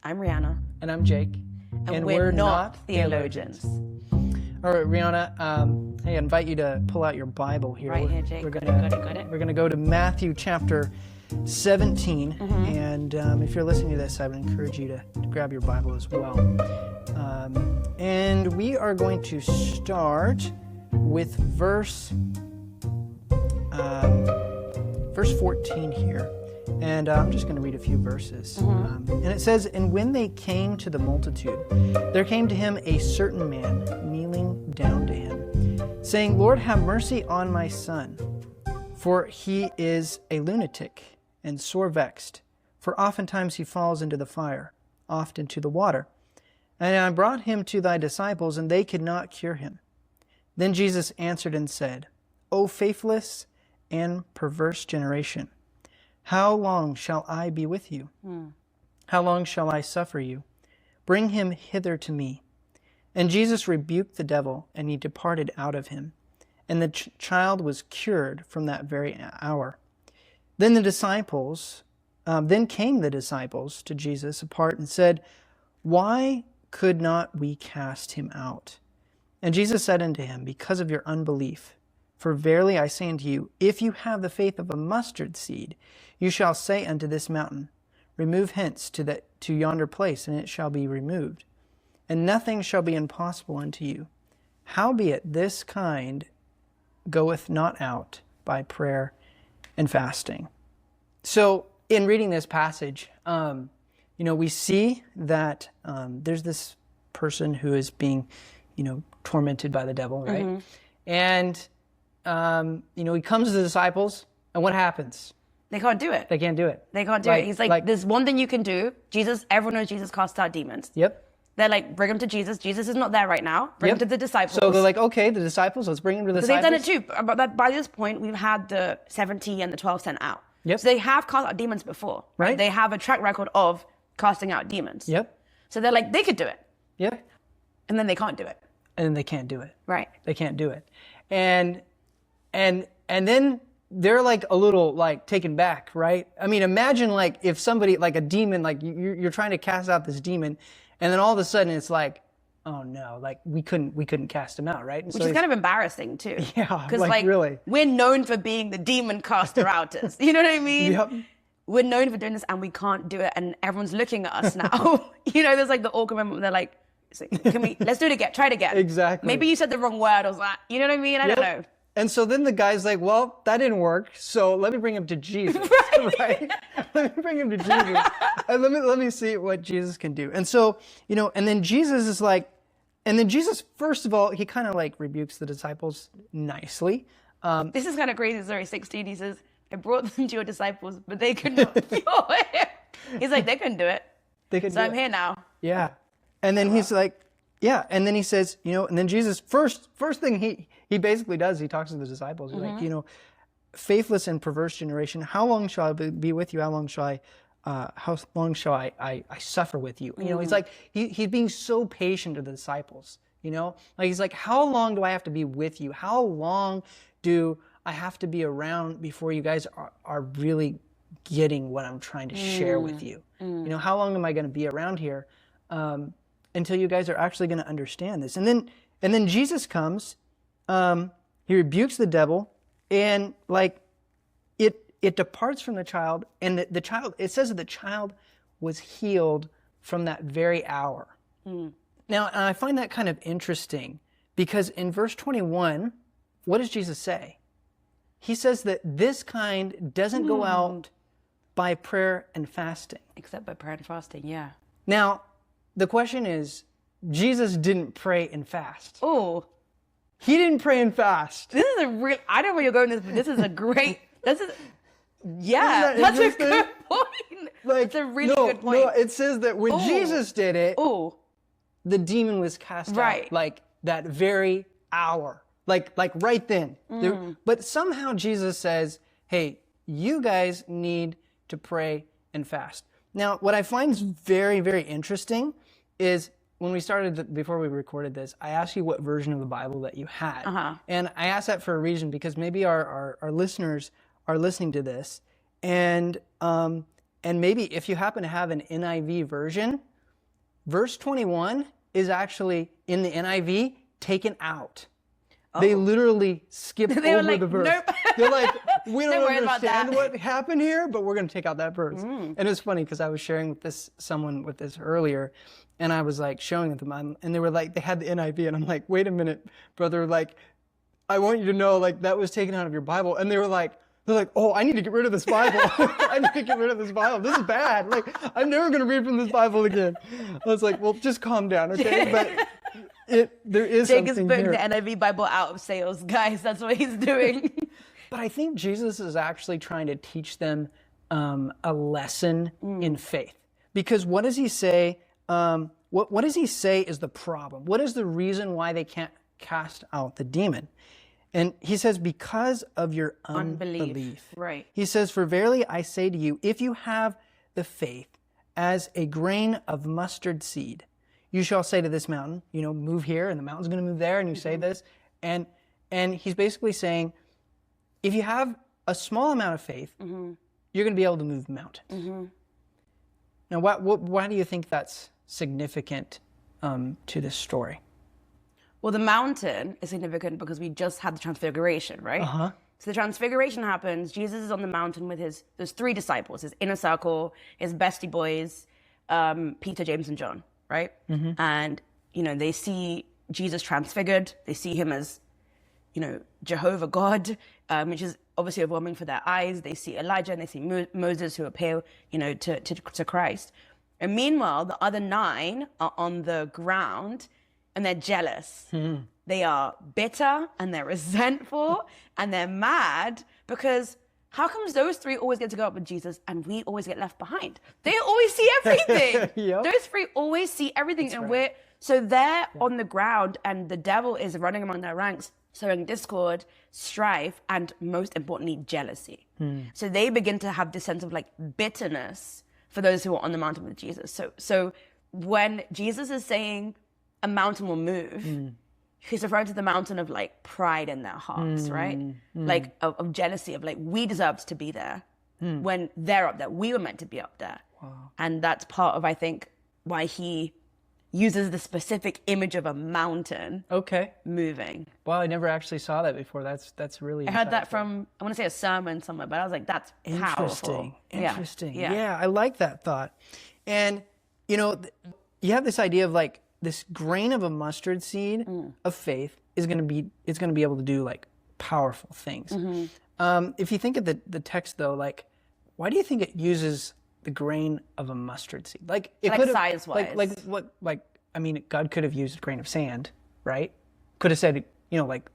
I'm Rianna. And I'm Jake. And we're not theologians. All right, Rianna, hey, I invite you to pull out your Bible here. Right here, Jake. We're Got it. going to go to Matthew chapter 17. And if you're listening to this, I would encourage you to grab your Bible as well. And we are going to start with verse 14 here. And I'm just going to read a few verses. And it says, "And when they came to the multitude, there came to him a certain man, kneeling down to him, saying, Lord, have mercy on my son, for he is a lunatic and sore vexed. For oftentimes he falls into the fire, oft into the water. And I brought him to thy disciples, and they could not cure him. Then Jesus answered and said, O faithless and perverse generation, how long shall I be with you? How long shall I suffer you? Bring him hither to me. And Jesus rebuked the devil, and he departed out of him. And the child was cured from that very hour. Then came the disciples to Jesus apart and said, Why could not we cast him out? And Jesus said unto him, Because of your unbelief. For verily I say unto you, if you have the faith of a mustard seed, you shall say unto this mountain, Remove hence to yonder place, and it shall be removed. And nothing shall be impossible unto you. Howbeit this kind goeth not out by prayer and fasting." So in reading this passage, we see that there's this person who is being, tormented by the devil, right? And he comes to the disciples, and what happens? They can't do it. They can't do it. They can't do it. He's like, there's one thing you can do. Everyone knows Jesus casts out demons. Yep. They're like, bring him to Jesus. Jesus is not there right now. Bring him to the disciples. So they're like, okay, the disciples, let's bring him to the disciples. They've done it too. But by this point, we've had the 70 and the 12 sent out. Yep. So they have cast out demons before. Right? They have a track record of casting out demons. Yep. So they're like, they could do it. Yep. And then they can't do it. And then they can't do it. Right. They can't do it. And then they're like a little like taken back, right? I mean, imagine like if somebody, like a demon, like you're trying to cast out this demon, and then all of a sudden it's like, oh no, like we couldn't cast him out, right? And Which is kind of embarrassing too. Yeah, because really, we're known for being the demon caster outers. You know what I mean? Yep. We're known for doing this, and we can't do it, and everyone's looking at us now. There's like the awkward moment. They're like, let's do it again. Try it again. Exactly. Maybe you said the wrong word or that. You know what I mean? I don't know. And so then the guy's like, well, that didn't work, so let me bring him to Jesus, right? Let me bring him to Jesus, and let me see what Jesus can do. And so, and then Jesus is like, first of all, he kind of like rebukes the disciples nicely. This is kind of crazy. Sorry, 16, he says, I brought them to your disciples, but they could not cure him. He's like, they couldn't do it. I'm here now. Yeah. And then he's like, yeah. And then he says, and then Jesus, first thing he basically does, he talks to the disciples. He's like, faithless and perverse generation, how long shall I be with you? How long shall I suffer with you? He's like, he's being so patient to the disciples, like, he's like, how long do I have to be with you? How long do I have to be around before you guys are really getting what I'm trying to share with you? How long am I going to be around here? Until you guys are actually going to understand this. And then Jesus comes, he rebukes the devil, and like it departs from the child, and the child, it says that the child was healed from that very hour. Now, and I find that kind of interesting, because in verse 21, what does Jesus say? He says that this kind doesn't go out by prayer and fasting. Except by prayer and fasting, yeah. Now, the question is, Jesus didn't pray and fast. Oh. He didn't pray and fast. This is I don't know where you're going with this, but this is a great, that's a good point. That's a really good point. No, it says that when Jesus did it, the demon was cast out, like that very hour, like right then. But somehow Jesus says, hey, you guys need to pray and fast. Now, what I find very, very interesting is when we started, before we recorded this, I asked you what version of the Bible that you had. And I asked that for a reason, because maybe our listeners are listening to this, and maybe if you happen to have an NIV version, verse 21 is actually in the NIV taken out. They literally skipped over the verse. Nope. They're like, we don't worry about understand that. what happened here, but we're going to take out that verse. And it's funny because I was sharing with someone with this earlier, and I was like showing it to them, and they were like, they had the NIV, and I'm like, wait a minute, brother, like, I want you to know, like, that was taken out of your Bible. And they're like, oh, I need to get rid of this Bible. I need to get rid of this Bible. This is bad. Like, I'm never going to read from this Bible again. I was like, well, just calm down, okay? But there is Jake is something putting here. the NIV Bible out of sales, guys. That's what he's doing. But I think Jesus is actually trying to teach them a lesson in faith. Because what does he say? What does he say is the problem? What is the reason why they can't cast out the demon? And he says, because of your unbelief. Right. He says, for verily I say to you, if you have the faith as a grain of mustard seed, you shall say to this mountain, move here, and the mountain's going to move there, and you say this. And he's basically saying, if you have a small amount of faith, you're going to be able to move mountains. Now, why do you think that's significant to this story? Well, the mountain is significant because we just had the transfiguration, right? So the transfiguration happens. Jesus is on the mountain with there's 3 disciples, his inner circle, his bestie boys, Peter, James, and John, right? And, they see Jesus transfigured. They see him as, Jehovah God, which is obviously overwhelming for their eyes. They see Elijah and they see Moses who appear, to Christ. And meanwhile, the other 9 are on the ground and they're jealous. They are bitter and they're resentful and they're mad because how comes those 3 always get to go up with Jesus and we always get left behind? They always see everything. Yep. Those 3 always see everything. That's and right. they're on the ground and the devil is running among their ranks, sowing discord, strife, and most importantly, jealousy. So they begin to have this sense of like bitterness for those who are on the mountain with Jesus. So when Jesus is saying a mountain will move, he's referring to the mountain of like pride in their hearts, right? Like of jealousy, of like, we deserved to be there when they're up there. We were meant to be up there. Wow. And that's part of, I think, why he uses the specific image of a mountain moving. Wow, I never actually saw that before. That's really I heard that from, I want to say a sermon somewhere, but I was like, that's powerful. Interesting. Yeah, I like that thought. And, you have this idea of like, this grain of a mustard seed of faith is going to be able to do like powerful things. If you think of the text though, like, why do you think it uses the grain of a mustard seed? Like it could have, size-wise. God could have used a grain of sand, right? Could have said, like,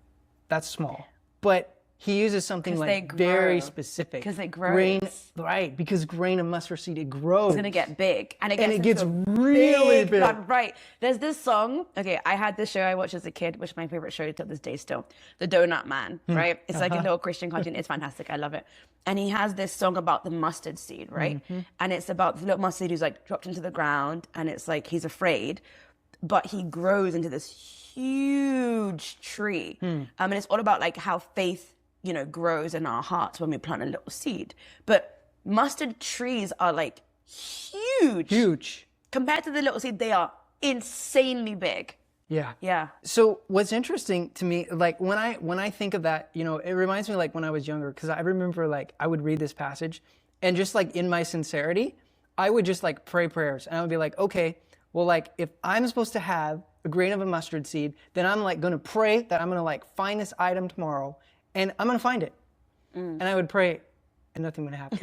that's small. But he uses something like very specific. Because it grows. Because grain of mustard seed, it grows. It's going to get big. And it gets really big. Right. There's this song. Okay, I had this show I watched as a kid, which is my favorite show till this day still. The Donut Man, right? It's like a little Christian cartoon. It's fantastic. I love it. And he has this song about the mustard seed, right? And it's about the little mustard seed who's like dropped into the ground. And it's like he's afraid. But he grows into this huge tree. And it's all about like how faith grows in our hearts when we plant a little seed. But mustard trees are like huge. Compared to the little seed, they are insanely big. Yeah. So what's interesting to me, like when I think of that, it reminds me like when I was younger, because I remember like I would read this passage and just like in my sincerity, I would just like pray prayers and I would be like, okay, well, like if I'm supposed to have a grain of a mustard seed, then I'm like going to pray that I'm going to like find this item tomorrow and I'm going to find it. And I would pray and nothing would happen.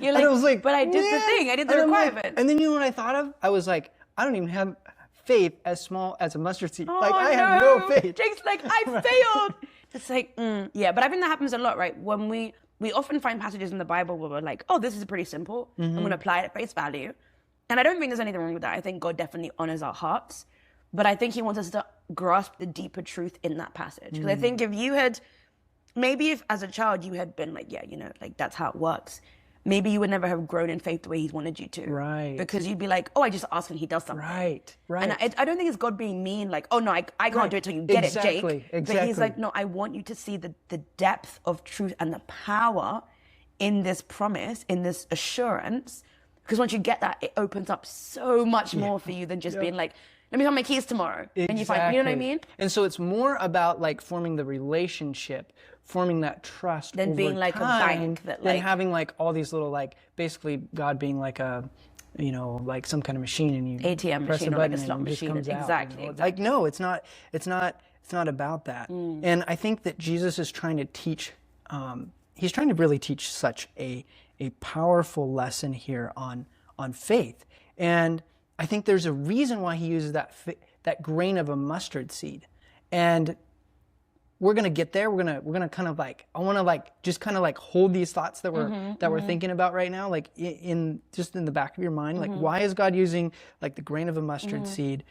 You're like, I was like, but I did the thing. I did the requirement. And then what I thought of? I was like, I don't even have faith as small as a mustard seed. I have no faith. Jake's like, I failed. It's like, yeah. But I think that happens a lot, right? When we often find passages in the Bible where we're like, oh, this is pretty simple. I'm going to apply it at face value. And I don't think there's anything wrong with that. I think God definitely honors our hearts. But I think he wants us to grasp the deeper truth in that passage. Because I think if as a child you had been like, like that's how it works, maybe you would never have grown in faith the way he's wanted you to. Right. Because you'd be like, oh, I just ask and he does something. Right. And I don't think it's God being mean, like, oh no, I can't do it till you get it, Jake. Exactly. But he's like, no, I want you to see the depth of truth and the power in this promise, in this assurance Because once you get that, it opens up so much more for you than just being like, let me find my keys tomorrow. Exactly. And you find, you know what I mean? And so it's more about like forming the relationship, forming that trust Than over being like time, a bank that than like having like all these little like, basically God being like a, you know, like some kind of machine and you ATM press machine a or like button a slot and it just machine. comes out, Exactly, you know? exactly. Like, no, it's not about that. And I think that Jesus is trying to teach, he's trying to really teach such a powerful lesson here on faith. And I think there's a reason why he uses that grain of a mustard seed. And we're going to get there. We're going to kind of like, I want to like, just kind of like hold these thoughts that we're thinking about right now, like in the back of your mind, like why is God using like the grain of a mustard seed,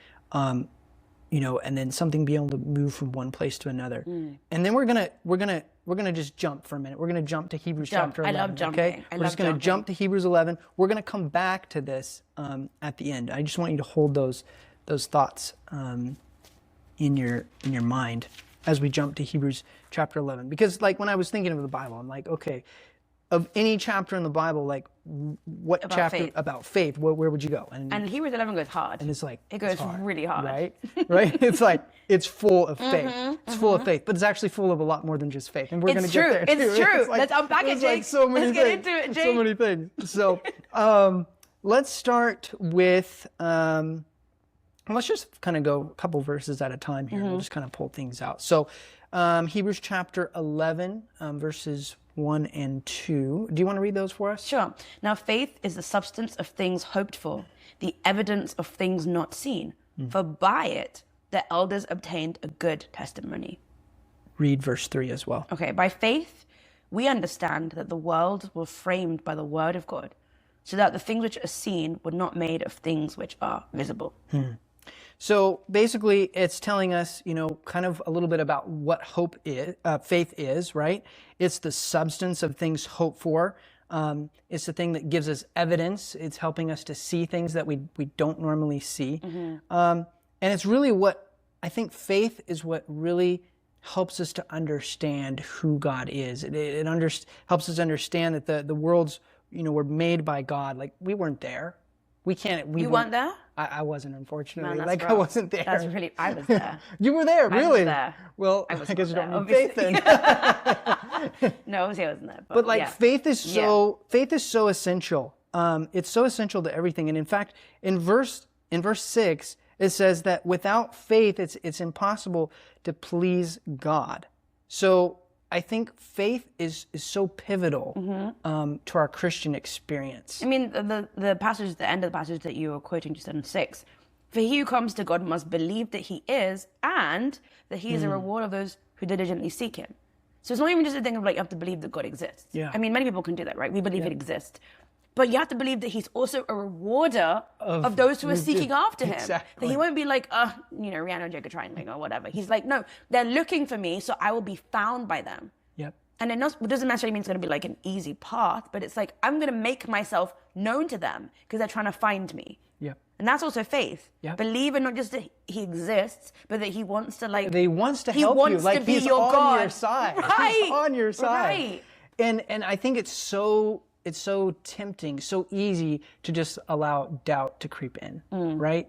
you know, and then something being able to move from one place to another. And then we're gonna just jump for a minute. We're gonna jump to Hebrews chapter 11. I love jumping. Okay? We're just gonna jump to Hebrews 11. We're gonna come back to this at the end. I just want you to hold those thoughts in your mind as we jump to Hebrews chapter 11. Because like when I was thinking of the Bible, I'm like, okay, of any chapter in the Bible, like what About chapter faith. about faith, where would you go? And Hebrews 11 goes hard. And it's like, it goes it's hard, really hard. right? Right? It's like, it's full of faith. It's full of faith, but it's actually full of a lot more than just faith. And we're going to get there too. It's true. Like, Let's unpack it, Jake. Like so many Let's things. get into it, Jake. So many things. So let's start with, let's just kind of go a couple verses at a time here. We'll just kind of pull things out. So Hebrews chapter 11, verses 1 and 2. Do you want to read those for us? Sure. Now, faith is the substance of things hoped for, the evidence of things not seen. For by it, the elders obtained a good testimony. Read verse 3 as well. Okay. By faith, we understand that the worlds were framed by the word of God, so that the things which are seen were not made of things which are visible. So basically, it's telling us, you know, kind of a little bit about what hope is, faith is, right? It's the substance of things hoped for. It's the thing that gives us evidence. It's helping us to see things that we don't normally see. And it's really what, I think faith is what really helps us to understand who God is. It helps us understand that the worlds, you know, were made by God. Like, we weren't there. You weren't there? I wasn't, unfortunately. Man, like, rough. I wasn't there. That's really, I was there. You were there, really? I was there. Well, I guess you don't need faith then. No, obviously I wasn't there. But like, yeah. faith is so essential. It's so essential to everything. And in fact, in verse 6, it says that without faith, it's impossible to please God. So I think faith is so pivotal to our Christian experience. I mean, the passage, the end of the passage that you were quoting just in 6, for he who comes to God must believe that he is, and that he is a reward of those who diligently seek him. So it's not even just a thing of like, you have to believe that God exists. Yeah. I mean, many people can do that, right? We believe it exists. But you have to believe that he's also a rewarder of those who are seeking after him. Exactly. That he won't be like, you know, Rianna and Jake are trying or whatever. He's like, no, they're looking for me, so I will be found by them. Yep. And it doesn't necessarily mean it's going to be like an easy path, but it's like, I'm going to make myself known to them because they're trying to find me. Yep. And that's also faith. Yep. Believing not just that he exists, but that he wants to like... He wants to he help wants you. Like, to be he's your on God. your side. Right. He's on your side. Right. And I think it's so tempting, so easy to just allow doubt to creep in, right?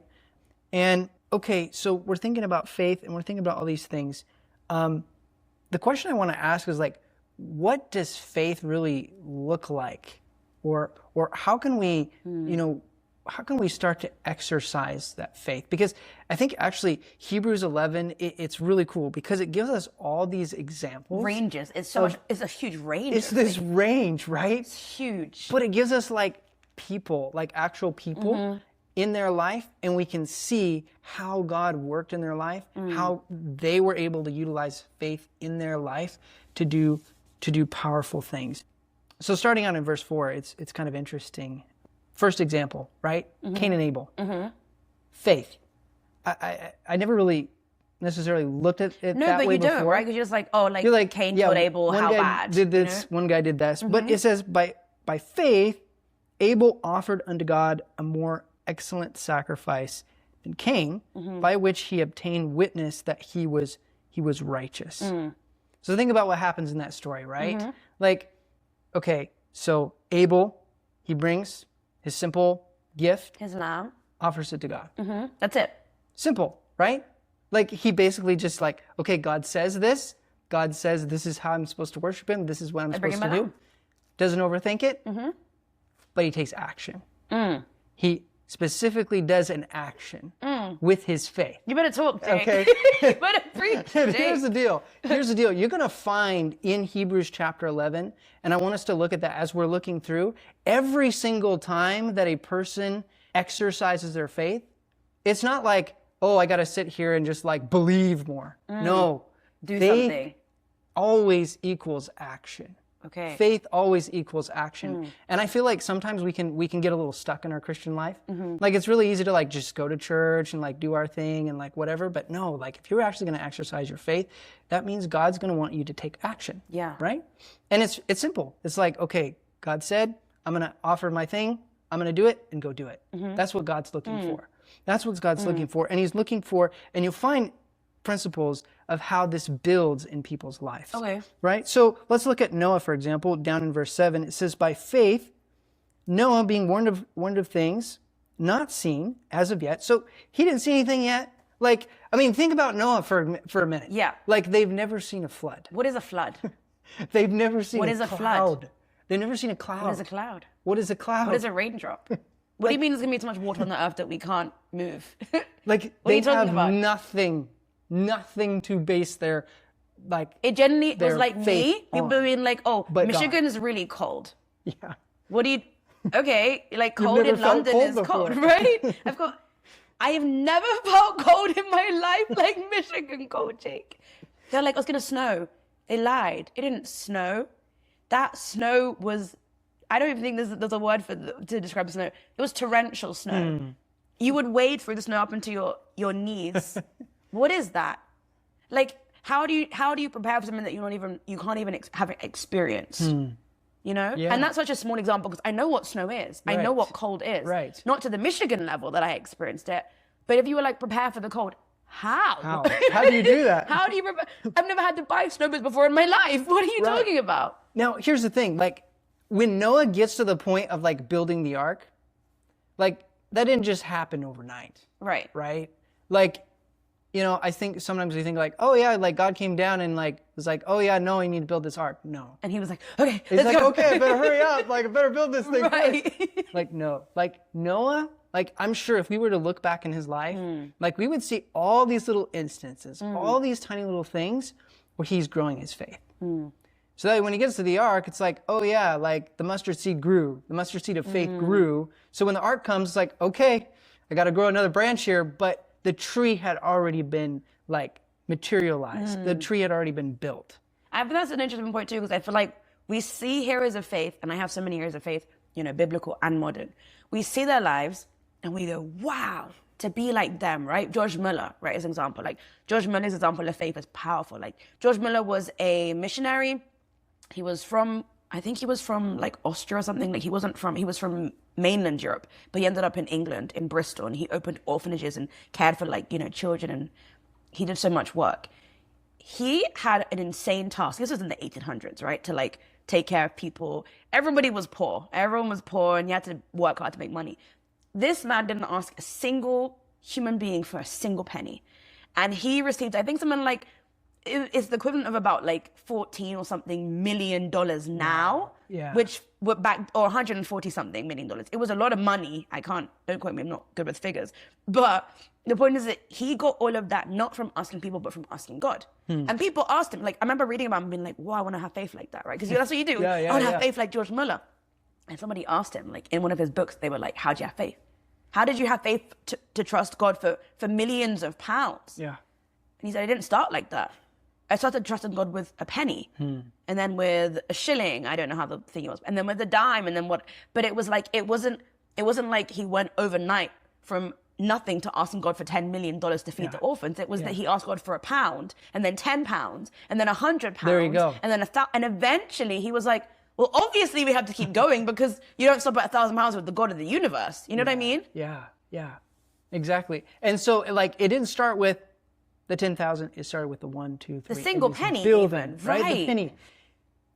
And okay, so we're thinking about faith and we're thinking about all these things. The question I want to ask is like, what does faith really look like? Or how can we, you know, how can we start to exercise that faith? Because I think actually Hebrews 11, it's really cool because it gives us all these examples. Ranges. It's so much, it's a huge range. It's this range, right? It's huge. But it gives us like people, like actual people in their life, and we can see how God worked in their life, how they were able to utilize faith in their life to do powerful things. So starting out in verse 4, it's kind of interesting. First example, right? Cain and Abel. Faith. I never really necessarily looked at it that way before. No, but you don't, right? Because you're just like, oh, like Cain killed Abel, how bad? Did this, one guy did this. But it says, by faith, Abel offered unto God a more excellent sacrifice than Cain, by which he obtained witness that he was righteous. So think about what happens in that story, right? Like, okay, so Abel, he brings his simple gift, His lamb. offers it to God. That's it. Simple, right? Like he basically just like, okay, God says this. God says this is how I'm supposed to worship him. This is what I'm supposed to do. Doesn't overthink it, but he takes action. He specifically does an action with his faith. You better talk, Jake. Okay. You better preach, Jake. Here's the deal. You're going to find in Hebrews chapter 11, and I want us to look at that as we're looking through, every single time that a person exercises their faith, it's not like, oh, I got to sit here and just like believe more. No. Do faith something. always equals action. Okay. Faith always equals action. And I feel like sometimes we can get a little stuck in our Christian life. Like it's really easy to like just go to church and like do our thing and like whatever. But no, like if you're actually going to exercise your faith, that means God's going to want you to take action. Yeah. Right? And it's simple. It's like, okay, God said, I'm going to offer my thing. I'm going to do it and go do it. That's what God's looking for. That's what God's looking for. And he's looking for, and you'll find principles of how this builds in people's lives. Okay. Right? So let's look at Noah, for example, down in verse 7. It says, by faith, Noah being warned of things not seen as of yet. So he didn't see anything yet. Like, I mean, think about Noah for a minute. Yeah. Like they've never seen a flood. What is a flood? They've never seen What a is a cloud. flood? They've never seen a cloud. What is a cloud? What is a cloud? What is a raindrop? What do you mean there's going to be so much water on the earth that we can't move? Like What are they you talking have about? nothing to base their like. It generally was Their like me. faith People on. being like, oh, But Michigan is really cold. Yeah. What do you, okay, like cold never in felt London cold is before. cold, right? I have never felt cold in my life like Michigan cold, Jake. They're like, oh, it's going to snow. They lied. It didn't snow. That snow was, I don't even think there's a word to describe the snow. It was torrential snow. You would wade through the snow up into your knees. What is that? Like, how do you prepare for something that you can't even have experience? You know? Yeah. And that's such a small example because I know what snow is. I know Right. what cold is. Right. Not to the Michigan level that I experienced it. But if you were like, prepare for the cold, how? How do you do that? How do you prepare? I've never had to buy snowbirds before in my life. What are you Right. talking about? Now, here's the thing. Like, when Noah gets to the point of like building the ark, like that didn't just happen overnight, Right. right? Like, you know, I think sometimes we think like, oh yeah, like God came down and like was like, oh yeah, no, you need to build this ark. No. And he was like, okay, He's let's like, go. okay, I better hurry up. Like, I better build this thing first. Right. Like, no. Like, Noah, like, I'm sure if we were to look back in his life, like, we would see all these little instances, all these tiny little things where he's growing his faith. So that when he gets to the ark, it's like, oh yeah, like, the mustard seed grew. The mustard seed of faith grew. So when the ark comes, it's like, okay, I got to grow another branch here. But the tree had already been, like, materialized. The tree had already been built. I think that's an interesting point too, because I feel like we see heroes of faith, and I have so many heroes of faith, you know, biblical and modern. We see their lives and we go, wow, to be like them, right? George Muller, right, as an example. Like, George Muller's example of faith is powerful. Like, George Muller was a missionary. He was from, I think he was from like Austria or something. Like, he was from mainland Europe, but he ended up in England, in Bristol, and he opened orphanages and cared for like, you know, children, and he did so much work. He had an insane task. This was in the 1800s, right? To like take care of people. Everybody was poor. Everyone was poor, and you had to work hard to make money. This man didn't ask a single human being for a single penny. And he received, I think, something like, it's the equivalent of about like 14 or something $million now, Yeah. which were back, or 140 something $million. It was a lot of money. Don't quote me, I'm not good with figures. But the point is that he got all of that not from asking people, but from asking God. And people asked him, like, I remember reading about him being like, wow, I want to have faith like that, right? Because that's what you do. I want to have faith like George Muller. And somebody asked him, like, in one of his books, they were like, how do you have faith? How did you have faith to trust God for millions of pounds? Yeah. And he said, I didn't start like that. I started trusting God with a penny, and then with a shilling. I don't know how the thing was, and then with a dime, and then what? But it was like it wasn't like he went overnight from nothing to asking God for $10 million to feed the orphans. It was that he asked God for £1, and then £10, and then £100. There you go. And then and eventually he was like, well, obviously we have to keep going because you don't stop at £1,000 with the God of the universe. You know what I mean? Yeah, exactly. And so, like, it didn't start with the 10,000. It started with the 1, 2, 3. The single penny, building, even, right? right. The penny.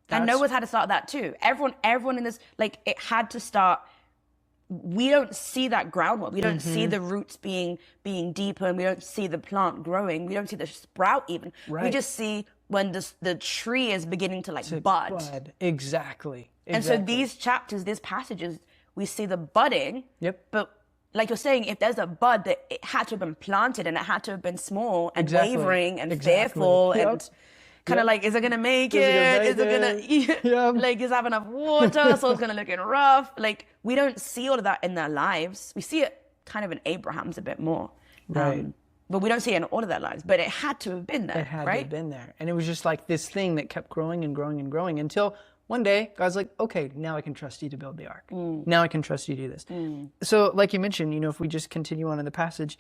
And Noah's had to start that too. Everyone in this, like, it had to start we don't see that groundwork. We don't see the roots being deeper, and we don't see the plant growing. We don't see the sprout even. Right. We just see when the tree is beginning to like bud. Exactly. And so these chapters, these passages, we see the budding. Yep. But like you're saying, if there's a bud, that it had to have been planted and it had to have been small and wavering and fearful and kind of like, is it going to make it? Is it going to, like, is it have enough water? So it's going to look rough. Like, we don't see all of that in their lives. We see it kind of in Abraham's a bit more. Right. But we don't see it in all of their lives. But it had to have been there, It had to have been there. And it was just like this thing that kept growing and growing and growing until one day God's like, okay, now I can trust you to build the ark. Now I can trust you to do this. So like you mentioned, if we just continue on in the passage,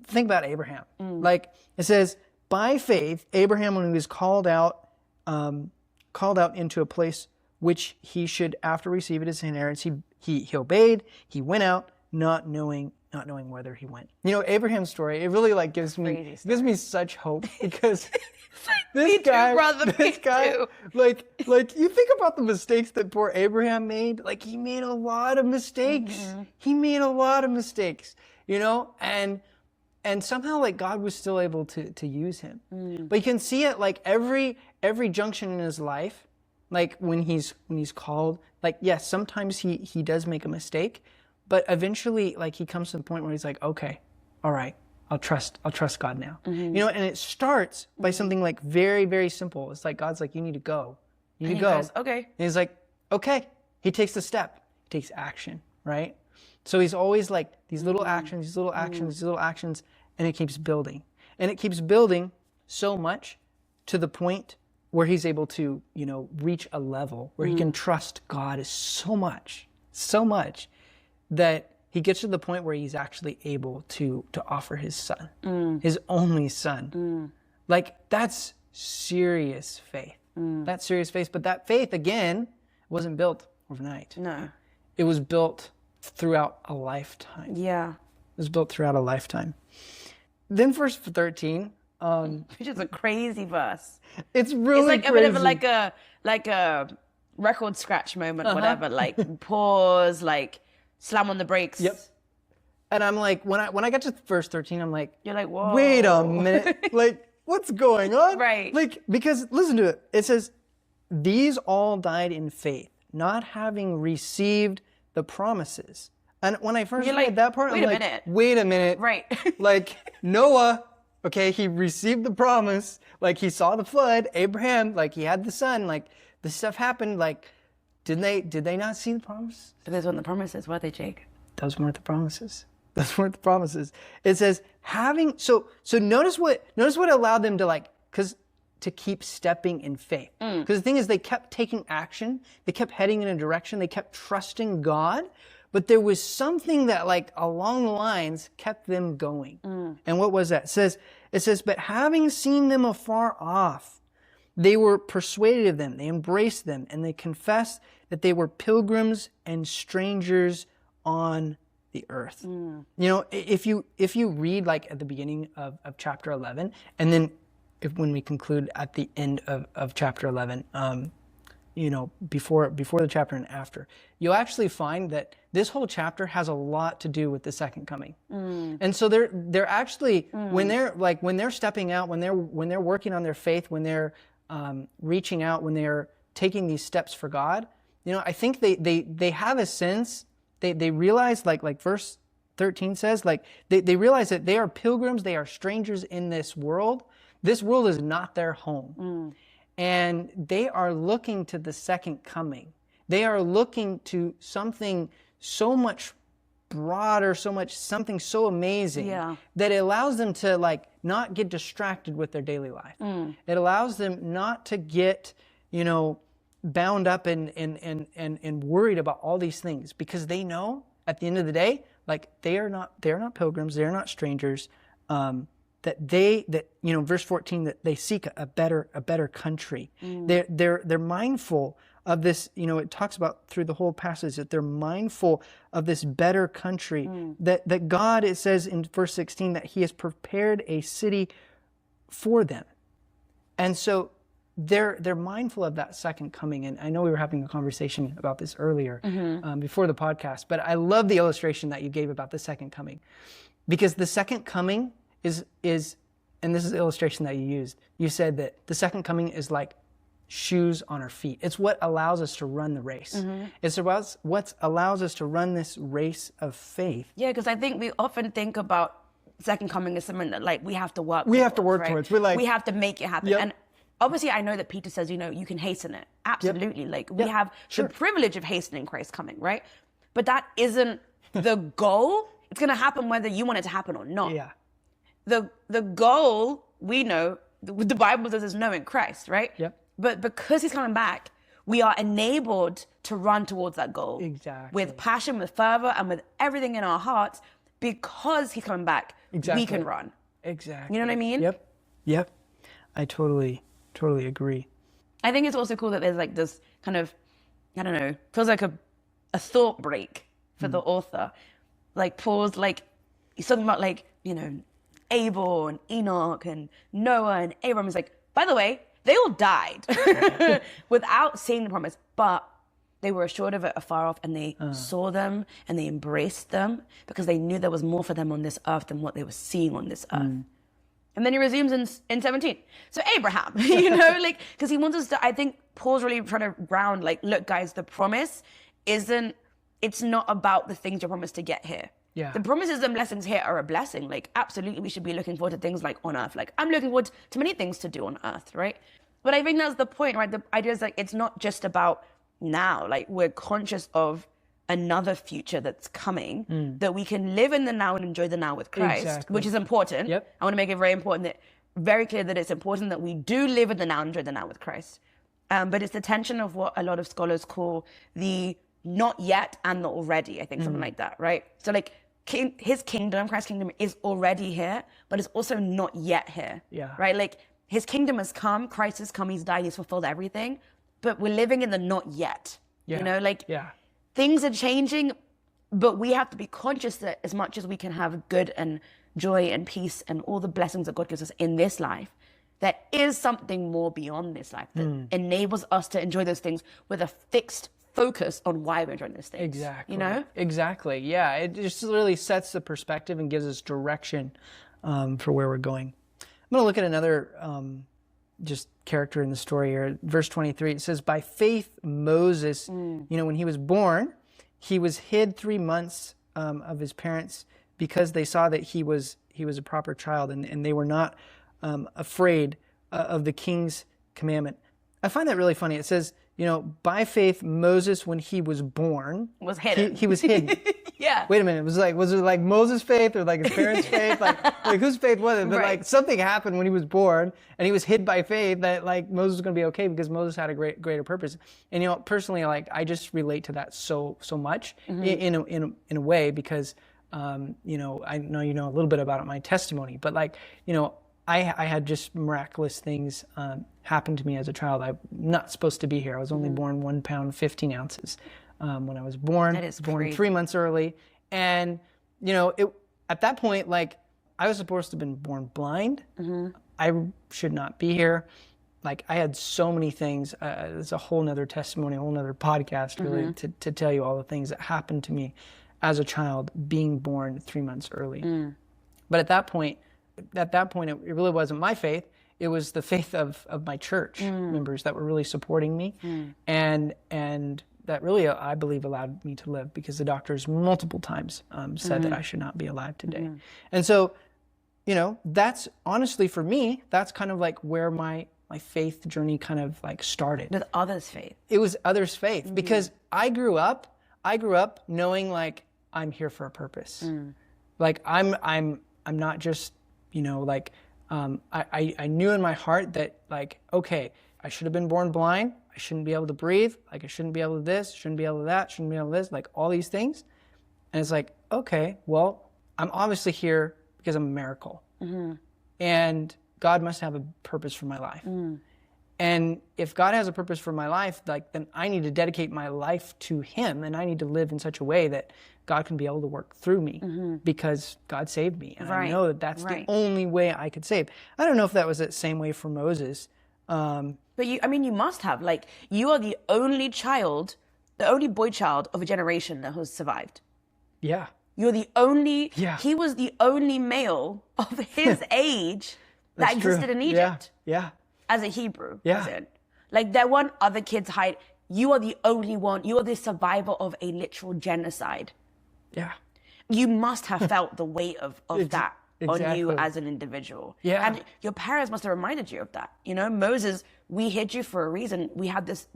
think about Abraham. Like it says, by faith, Abraham, when he was called out into a place which he should after receive it as inheritance, he obeyed, he went out, not knowing whether he went. Abraham's story, it really like gives me such hope because this guy, like you think about the mistakes that poor Abraham made. Like he made a lot of mistakes. He made a lot of mistakes, and somehow like God was still able to use him. But you can see it like every junction in his life, like when he's called, like yes, sometimes he does make a mistake, but eventually like he comes to the point where he's like, okay, all right, I'll trust God now. And it starts by something like very, very simple. It's like God's like, you need to go. You need to go. Goes, okay. And he's like, okay. He takes the step. He takes action, right? So he's always like these little actions, these little actions, and it keeps building. And it keeps building so much to the point where he's able to, reach a level where he can trust God so much that he gets to the point where he's actually able to offer his son, his only son. Like that's serious faith. That's serious faith. But that faith, again, wasn't built overnight. No. It was built throughout a lifetime. Yeah. It was built throughout a lifetime. Then verse 13. Which is a crazy verse. It's really like crazy. A bit of like a record scratch moment, whatever. Like pause, like slam on the brakes. Yep. And I'm like, when I got to verse 13, I'm like, you're like, whoa. Wait a minute. Like, what's going on? Right. Like, because listen to it. It says, these all died in faith, not having received the promises. And when I first read that part, I'm like, wait a minute. Right. Like Noah, okay, he received the promise. Like he saw the flood. Abraham, like he had the son. Like this stuff happened. Like, did they not see the promise? But those weren't the promises, were they, Jake? Those weren't the promises. Those weren't the promises. It says so notice what allowed them to keep stepping in faith. Because the thing is, they kept taking action. They kept heading in a direction. They kept trusting God. But there was something that like along the lines kept them going. And what was that? It says, but having seen them afar off, they were persuaded of them. They embraced them, and they confessed that they were pilgrims and strangers on the earth. If you read like at the beginning of chapter 11, and then when we conclude at the end of chapter 11, before the chapter and after, you'll actually find that this whole chapter has a lot to do with the second coming. And so they're actually when they're stepping out, when they're working on their faith, when they're reaching out, when they're taking these steps for God, I think they have a sense. They realize, like verse 13 says, like they realize that they are pilgrims, they are strangers in this world. This world is not their home. And they are looking to the second coming. They are looking to something so much broader, something so amazing that it allows them to like not get distracted with their daily life. It allows them not to get, bound up and worried about all these things, because they know at the end of the day, like they're not pilgrims, they're not strangers. Verse 14, that they seek a better country. They're mindful of this, it talks about through the whole passage that they're mindful of this better country, that God, it says in verse 16, that he has prepared a city for them. And so they're mindful of that second coming. And I know we were having a conversation about this earlier before the podcast, but I love the illustration that you gave about the second coming, because the second coming is, and this is the illustration that you used. You said that the second coming is like shoes on our feet. It's what allows us to run the race. It's what allows us to run this race of faith. Yeah, because I think we often think about second coming as something that like we have to work towards. We're like, we have to make it happen. Yep. And obviously I know that Peter says, you can hasten it. Absolutely. Yep. Like we Yep. have Sure. the privilege of hastening Christ coming, right? But that isn't the goal. It's going to happen whether you want it to happen or not. Yeah. The goal, we know, the Bible says is knowing Christ, right? Yep. But because he's coming back, we are enabled to run towards that goal. Exactly. With passion, with fervor, and with everything in our hearts, because he's coming back, Exactly. we can run. Exactly. You know what I mean? Yep. I totally agree. I think it's also cool that there's like this kind of, I don't know, feels like a thought break for the author. Like Paul's like, he's talking about like, Abel and Enoch and Noah and Abraham. He's like, by the way, they all died without seeing the promise, but they were assured of it afar off, and they saw them and they embraced them because they knew there was more for them on this earth than what they were seeing on this earth. And then he resumes in 17. So Abraham, because he wants us to, I think Paul's really trying to ground, like, look, guys, the promise it's not about the things you're promised to get here. Yeah. The promises and blessings here are a blessing. Like, absolutely, we should be looking forward to things like on earth. Like, I'm looking forward to many things to do on earth, right? But I think that's the point, right? The idea is like, it's not just about now. Like, we're conscious of another future that's coming, that we can live in the now and enjoy the now with Christ, Exactly. which is important. Yep. I want to make it very clear that it's important that we do live in the now and enjoy the now with Christ. But it's the tension of what a lot of scholars call the not yet and the already, I think, something like that, right? So like his kingdom, Christ's kingdom is already here, but it's also not yet here, right? Like his kingdom has come, Christ has come, he's died, he's fulfilled everything, but we're living in the not yet, things are changing, but we have to be conscious that as much as we can have good and joy and peace and all the blessings that God gives us in this life, there is something more beyond this life that enables us to enjoy those things with a fixed focus on why we're enjoying those things. Exactly. Exactly. Yeah. It just really sets the perspective and gives us direction for where we're going. I'm going to look at another just character in the story here. Verse 23, it says, by faith, Moses, when he was born, he was hid 3 months of his parents because they saw that he was a proper child, and they were not afraid of the king's commandment. I find that really funny. It says, by faith, Moses, when he was born, was hidden. He was hidden. Yeah. Wait a minute. Was it like Moses' faith or like his parents' faith? Like whose faith was it? But like something happened when he was born, and he was hid by faith that like Moses was going to be okay because Moses had a greater purpose. And personally, like I just relate to that so much in a way because I know you know a little bit about my testimony, but like I had just miraculous things happen to me as a child. I'm not supposed to be here. I was only born 1 pound 15 ounces when I was born. That is born crazy. 3 months early, and at that point, like I was supposed to have been born blind. I should not be here. Like I had so many things. It's a whole nother testimony, a whole nother podcast, really, to tell you all the things that happened to me as a child, being born 3 months early. But at that point, it really wasn't my faith. It was the faith of my church members that were really supporting me, and that really, I believe, allowed me to live because the doctors multiple times said that I should not be alive today. And so, that's honestly for me, that's kind of like where my faith journey kind of like started. With others' faith. It was others' faith because I grew up knowing like I'm here for a purpose. Like I'm not just I knew in my heart that like, okay, I should have been born blind. I shouldn't be able to breathe. Like I shouldn't be able to this, shouldn't be able to that, shouldn't be able to this, like all these things. And it's like, okay, well, I'm obviously here because I'm a miracle. And God must have a purpose for my life. And if God has a purpose for my life, like then I need to dedicate my life to Him, and I need to live in such a way that God can be able to work through me because God saved me. And I know that that's the only way I could save. I don't know if that was the same way for Moses, But you must have. Like, you are the only child, the only boy child of a generation that has survived. Yeah. You're the only, Yeah. he was the only male of his age that existed in Egypt. Yeah. As a Hebrew. Yeah. As in. Like, there weren't other kids hide. You are the only one. You are the survivor of a literal genocide. Yeah. You must have felt the weight of that on you Exactly. as an individual. Yeah. And your parents must have reminded you of that. You know, Moses, we hid you for a reason. We had this,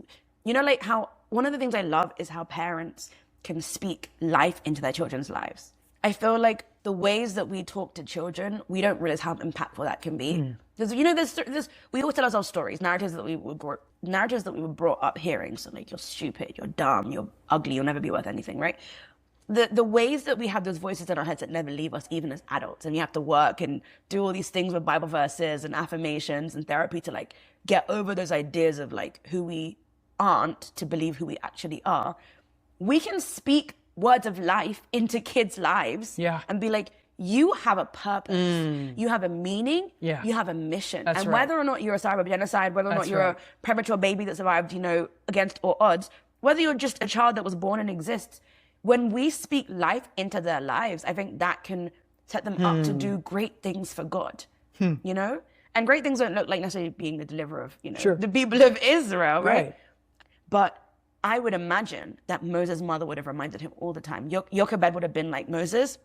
you know, like how, one of the things I love is how parents can speak life into their children's lives. I feel like the ways that we talk to children, we don't realize how impactful that can be. Because, you know, there's we always tell ourselves stories, narratives that we were brought up hearing. So like, you're stupid, you're dumb, you're ugly, you'll never be worth anything, right? The ways that we have those voices in our heads that never leave us, even as adults, and you have to work and do all these things with Bible verses and affirmations and therapy to like get over those ideas of like who we aren't to believe who we actually are. We can speak words of life into kids' lives and be like, you have a purpose, you have a meaning, you have a mission. That's and right. whether or not you're a survivor of genocide, whether or That's not you're right. a premature baby that survived, you know, against all odds, whether you're just a child that was born and exists, when we speak life into their lives, I think that can set them up to do great things for God, you know? And great things don't look like necessarily being the deliverer of, you know, the people of Israel, right? But I would imagine that Moses' mother would have reminded him all the time. Jochebed would have been like, Moses,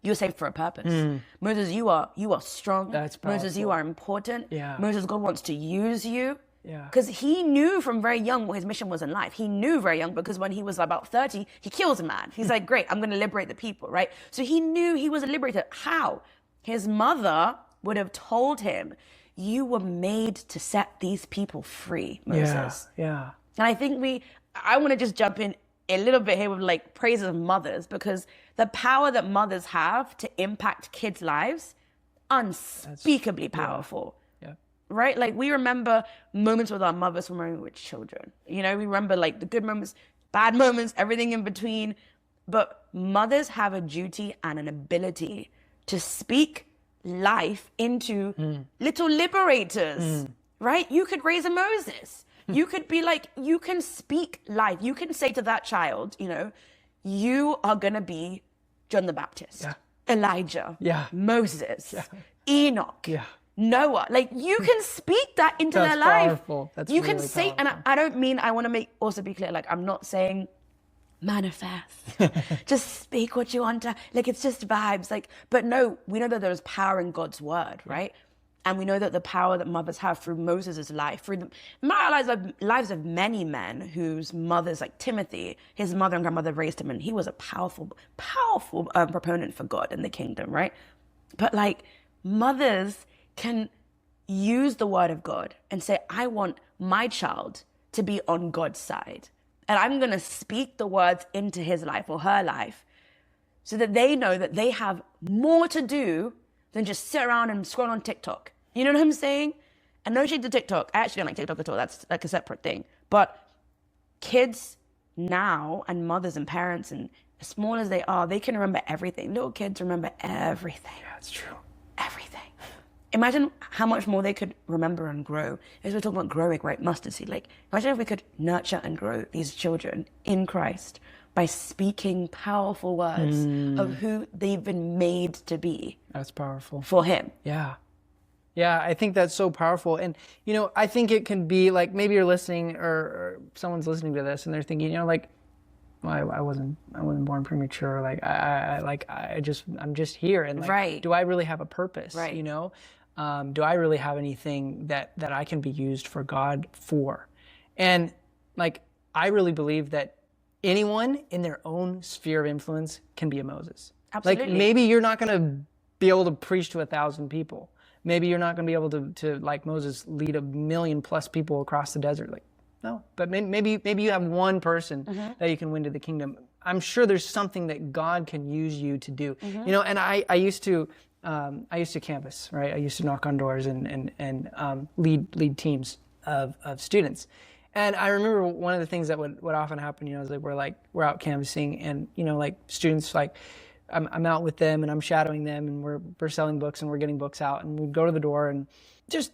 you're saved for a purpose. Moses, you are strong. That's Moses, you powerful. are important. Yeah. Moses, God wants to use you. Yeah. Because he knew from very young what his mission was in life. He knew very young because when he was about 30, he kills a man. He's like, great, I'm going to liberate the people, right? So he knew he was a liberator. How? His mother would have told him, you were made to set these people free, Moses. Yeah. And I think I want to just jump in a little bit here with like praises of mothers, because the power that mothers have to impact kids' lives, unspeakably powerful. Right? Like, we remember moments with our mothers from when we were children. You know, we remember like the good moments, bad moments, everything in between. But mothers have a duty and an ability to speak life into little liberators, right? You could raise a Moses. You could be like, you can speak life. You can say to that child, you know, you are going to be John the Baptist, Elijah, Moses, Enoch. Noah, like, you can speak that into their life. Powerful. That's you really can say, powerful. and I don't mean, I want to also be clear, like, I'm not saying manifest, just speak what you want to, like, it's just vibes, like, but no, we know that there's power in God's word, right? And we know that the power that mothers have through Moses' life, through the lives of many men whose mothers, like Timothy, his mother and grandmother raised him, and he was a powerful proponent for God in the kingdom, right? But like, mothers can use the word of God and say, I want my child to be on God's side. And I'm going to speak the words into his life or her life so that they know that they have more to do than just sit around and scroll on TikTok. You know what I'm saying? And no shade to TikTok. I actually don't like TikTok at all. That's like a separate thing. But kids now, and mothers and parents, and as small as they are, they can remember everything. Little kids remember everything. Yeah, that's true. Everything. Imagine how much more they could remember and grow. As we're talking about growing, right? Mustard seed. Like, imagine if we could nurture and grow these children in Christ by speaking powerful words of who they've been made to be. That's powerful. For him. Yeah. Yeah, I think that's so powerful. And, you know, I think it can be like, maybe you're listening or someone's listening to this and they're thinking, you know, like, well, I wasn't born premature. Like, I'm just here. And like, do I really have a purpose? Right. You know? Do I really have anything that I can be used for God for? And like, I really believe that anyone in their own sphere of influence can be a Moses. Absolutely. Like, maybe you're not going to be able to preach to 1,000 people. Maybe you're not going to be able to like Moses, lead 1 million plus people across the desert. Like, no, but maybe you have one person that you can win to the kingdom. I'm sure there's something that God can use you to do. You know, and I used to canvass, right? I used to knock on doors and lead teams of students. And I remember one of the things that would often happen, you know, is like we're out canvassing, and, you know, like students, like I'm out with them and I'm shadowing them and we're selling books and we're getting books out, and we'd go to the door and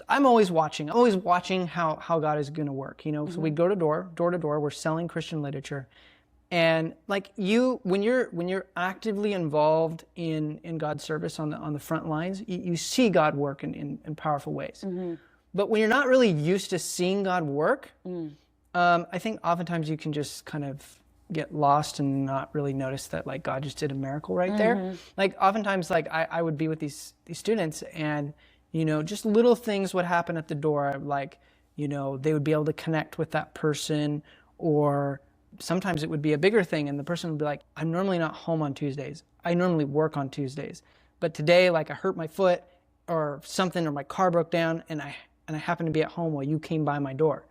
I'm always watching how God is going to work, you know? So we'd go to door to door, we're selling Christian literature. And like when you're actively involved in God's service on the front lines, you see God work in powerful ways. But when you're not really used to seeing God work, I think oftentimes you can just kind of get lost and not really notice that like God just did a miracle right there. Like oftentimes, like I would be with these students, and you know, just little things would happen at the door, like, you know, they would be able to connect with that person, or sometimes it would be a bigger thing and the person would be like, I'm normally not home on Tuesdays. I normally work on Tuesdays. But today, like I hurt my foot or something, or my car broke down, and I happened to be at home while you came by my door.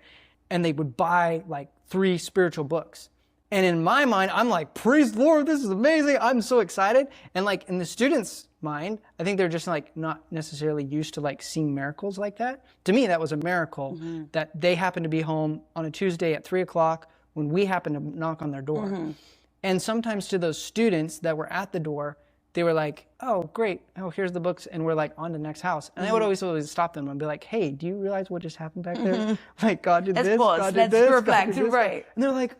And they would buy like 3 spiritual books. And in my mind, I'm like, praise the Lord, this is amazing. I'm so excited. And like in the students' mind, I think they're just like not necessarily used to like seeing miracles like that. To me, that was a miracle that they happened to be home on a Tuesday at 3 o'clock when we happened to knock on their door. And sometimes to those students that were at the door, they were like, oh, great. Oh, here's the books. And we're like on to the next house. And I would always stop them and be like, hey, do you realize what just happened back there? Like God did this, God did this, God did this. Right. And they're like,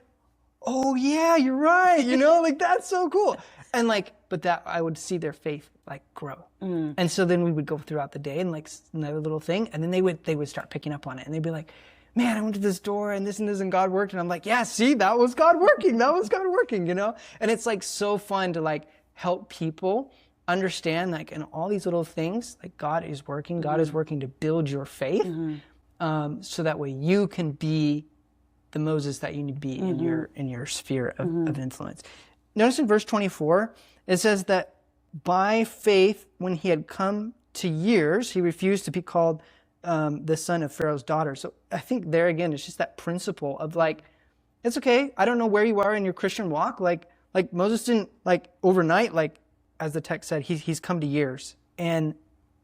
oh yeah, you're right. You know, like that's so cool. And like, but that I would see their faith like grow. And so then we would go throughout the day and like another little thing. And then they would start picking up on it. And they'd be like, man, I went to this door and this and God worked. And I'm like, yeah, see, that was God working. That was God working, you know? And it's like so fun to like help people understand like in all these little things, like God is working. God is working to build your faith. So that way you can be the Moses that you need to be in your sphere of influence. Notice in verse 24, it says that by faith, when he had come to years, he refused to be called the son of Pharaoh's daughter. So I think there again, it's just that principle of like, it's okay. I don't know where you are in your Christian walk. Like Moses didn't like overnight, like as the text said, he's come to years. And,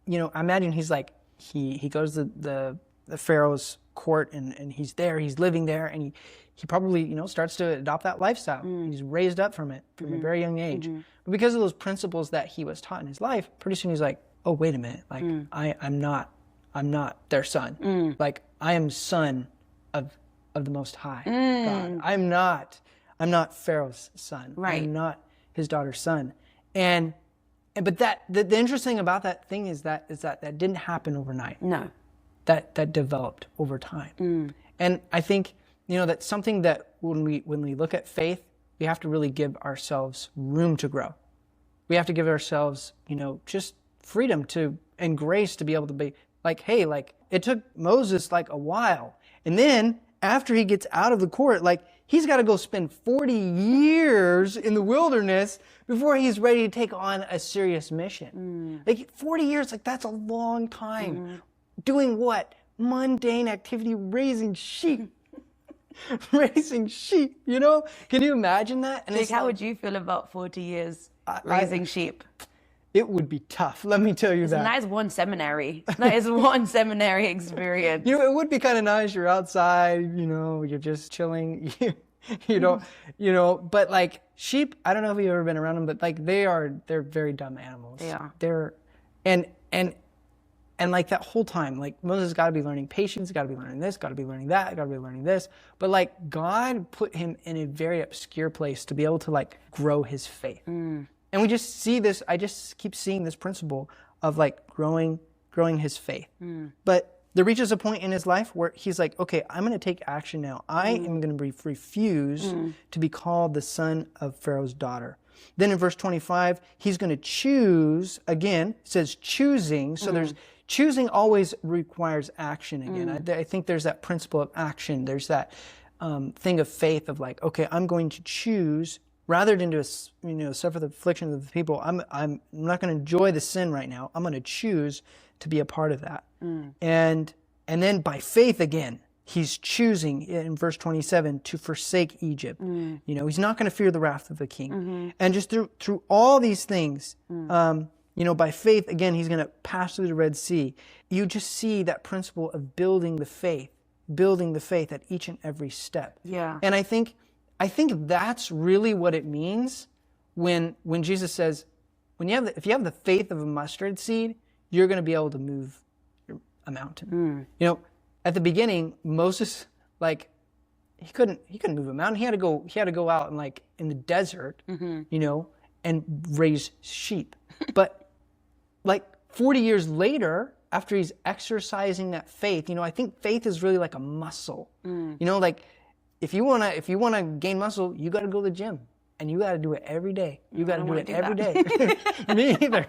you know, I imagine he's like, he goes to the Pharaoh's court and he's there, he's living there, and he probably, you know, starts to adopt that lifestyle. He's raised up from it from a very young age. But because of those principles that he was taught in his life, pretty soon he's like, oh, wait a minute, like I'm not their son. Like I am son of the Most High God. I'm not Pharaoh's son. Right. I'm not his daughter's son. But that the interesting thing about that thing is that didn't happen overnight. No. That developed over time. And I think, you know, that's something that when we look at faith, we have to really give ourselves room to grow. We have to give ourselves, you know, just freedom and grace to be able to be like, hey, like it took Moses like a while. And then after he gets out of the court, like he's got to go spend 40 years in the wilderness before he's ready to take on a serious mission. Like 40 years, like that's a long time. Doing what? Mundane activity, raising sheep. Raising sheep, you know? Can you imagine that? And Jake, how would you feel about 40 years raising sheep? It would be tough, let me tell you that. That is one seminary. That is one seminary experience. You know, it would be kind of nice. You're outside, you know, you're just chilling. You know, but like sheep, I don't know if you've ever been around them, but like they're very dumb animals. They are. They're, and like that whole time, like Moses got to be learning patience, got to be learning this, got to be learning that, got to be learning this. But like God put him in a very obscure place to be able to like grow his faith. And we just see this, I just keep seeing this principle of like growing his faith. But there reaches a point in his life where he's like, okay, I'm going to take action now. I am going to refuse to be called the son of Pharaoh's daughter. Then in verse 25, he's going to choose, again, it says choosing. So there's choosing always requires action again. I think there's that principle of action. There's that thing of faith of like, okay, I'm going to choose rather than to suffer the affliction of the people. I'm not going to enjoy the sin right now. I'm going to choose to be a part of that. And then by faith again, he's choosing in verse 27 to forsake Egypt. You know, he's not going to fear the wrath of the king. And just through all these things, you know, by faith, again, he's going to pass through the Red Sea. You just see that principle of building the faith at each and every step. Yeah. And I think that's really what it means when Jesus says, if you have the faith of a mustard seed, you're going to be able to move a mountain. At the beginning, Moses, like, he couldn't move a mountain. He had to go out and like in the desert, and raise sheep. But like 40 years later, after he's exercising that faith, I think faith is really like a muscle. Like if you wanna gain muscle, you got to go to the gym, and you got to do it every day. You got to do it every day. Me either.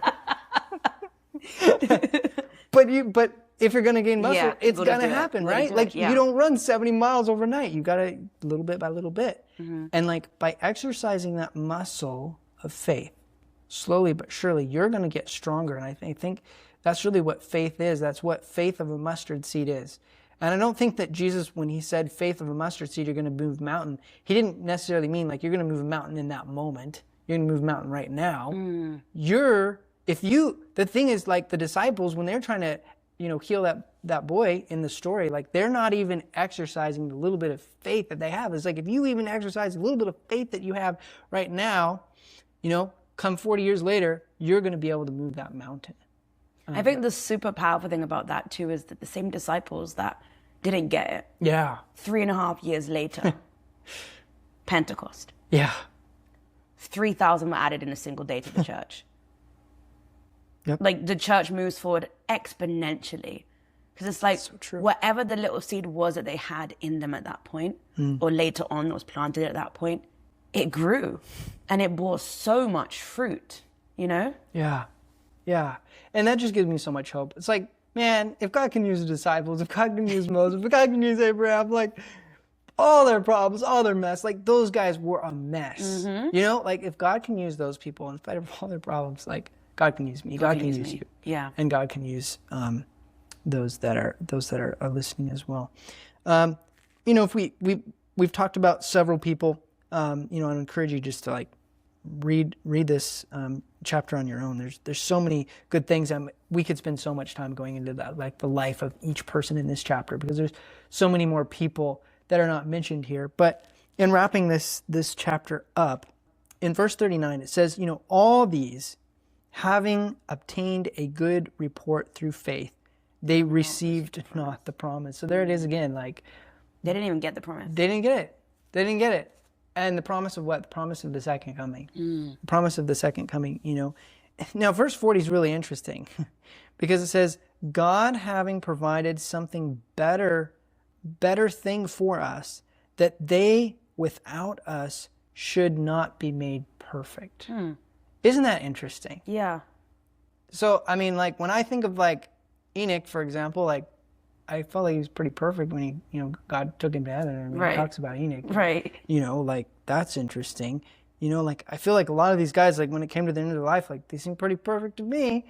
But if you're gonna gain muscle, it's gonna happen, right? Like you don't run 70 miles overnight. You gotta little bit by little bit, and like by exercising that muscle of faith, slowly but surely, you're gonna get stronger. And I think that's really what faith is. That's what faith of a mustard seed is. And I don't think that Jesus, when he said faith of a mustard seed, you're going to move a mountain, he didn't necessarily mean like you're going to move a mountain in that moment. You're going to move a mountain right now. The thing is, like the disciples, when they're trying to, heal that boy in the story, like they're not even exercising the little bit of faith that they have. It's like if you even exercise a little bit of faith that you have right now, come 40 years later, you're going to be able to move that mountain. I think the super powerful thing about that too is that the same disciples that didn't get it. Yeah. 3.5 years later, Pentecost. Yeah. 3,000 were added in a single day to the church. Yep. Like the church moves forward exponentially. Because it's like whatever the little seed was that they had in them at that point, or later on that was planted at that point, it grew and it bore so much fruit, Yeah. Yeah. And that just gives me so much hope. It's like, man, if God can use the disciples, if God can use Moses, if God can use Abraham, like all their problems, all their mess, like those guys were a mess. Like if God can use those people in spite of all their problems, like God can use me, God can use you. Yeah. And God can use those that are listening as well. If we've talked about several people, I encourage you just to like read this chapter on your own. There's so many good things, and we could spend so much time going into that, like the life of each person in this chapter, because there's so many more people that are not mentioned here. But in wrapping this chapter up, in verse 39, it says, all these, having obtained a good report through faith, they received not the promise. So there it is again, like they didn't even get the promise. They didn't get it. And the promise of what? The promise of the second coming. The promise of the second coming, Now, verse 40 is really interesting because it says, God having provided something better thing for us, that they without us should not be made perfect. Isn't that interesting? Yeah. So, I mean, like when I think of like Enoch, for example, like I felt like he was pretty perfect when he, God took him to heaven. I mean, He talks about Enoch. Right. Like that's interesting. Like I feel like a lot of these guys, like when it came to the end of their life, like they seem pretty perfect to me,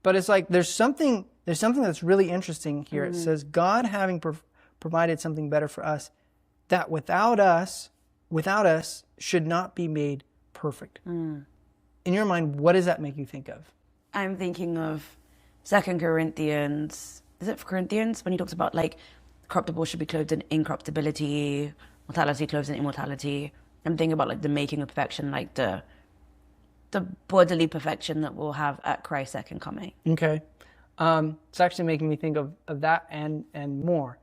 But it's like there's something that's really interesting here. It says, God having provided something better for us, that without us should not be made perfect. In your mind, what does that make you think of? I'm thinking of 2 Corinthians. Is it for Corinthians? When he talks about like corruptible should be clothed in incorruptibility, mortality clothed in immortality. I'm thinking about like the making of perfection, like the bodily perfection that we'll have at Christ's second coming. Okay. It's actually making me think of that and more.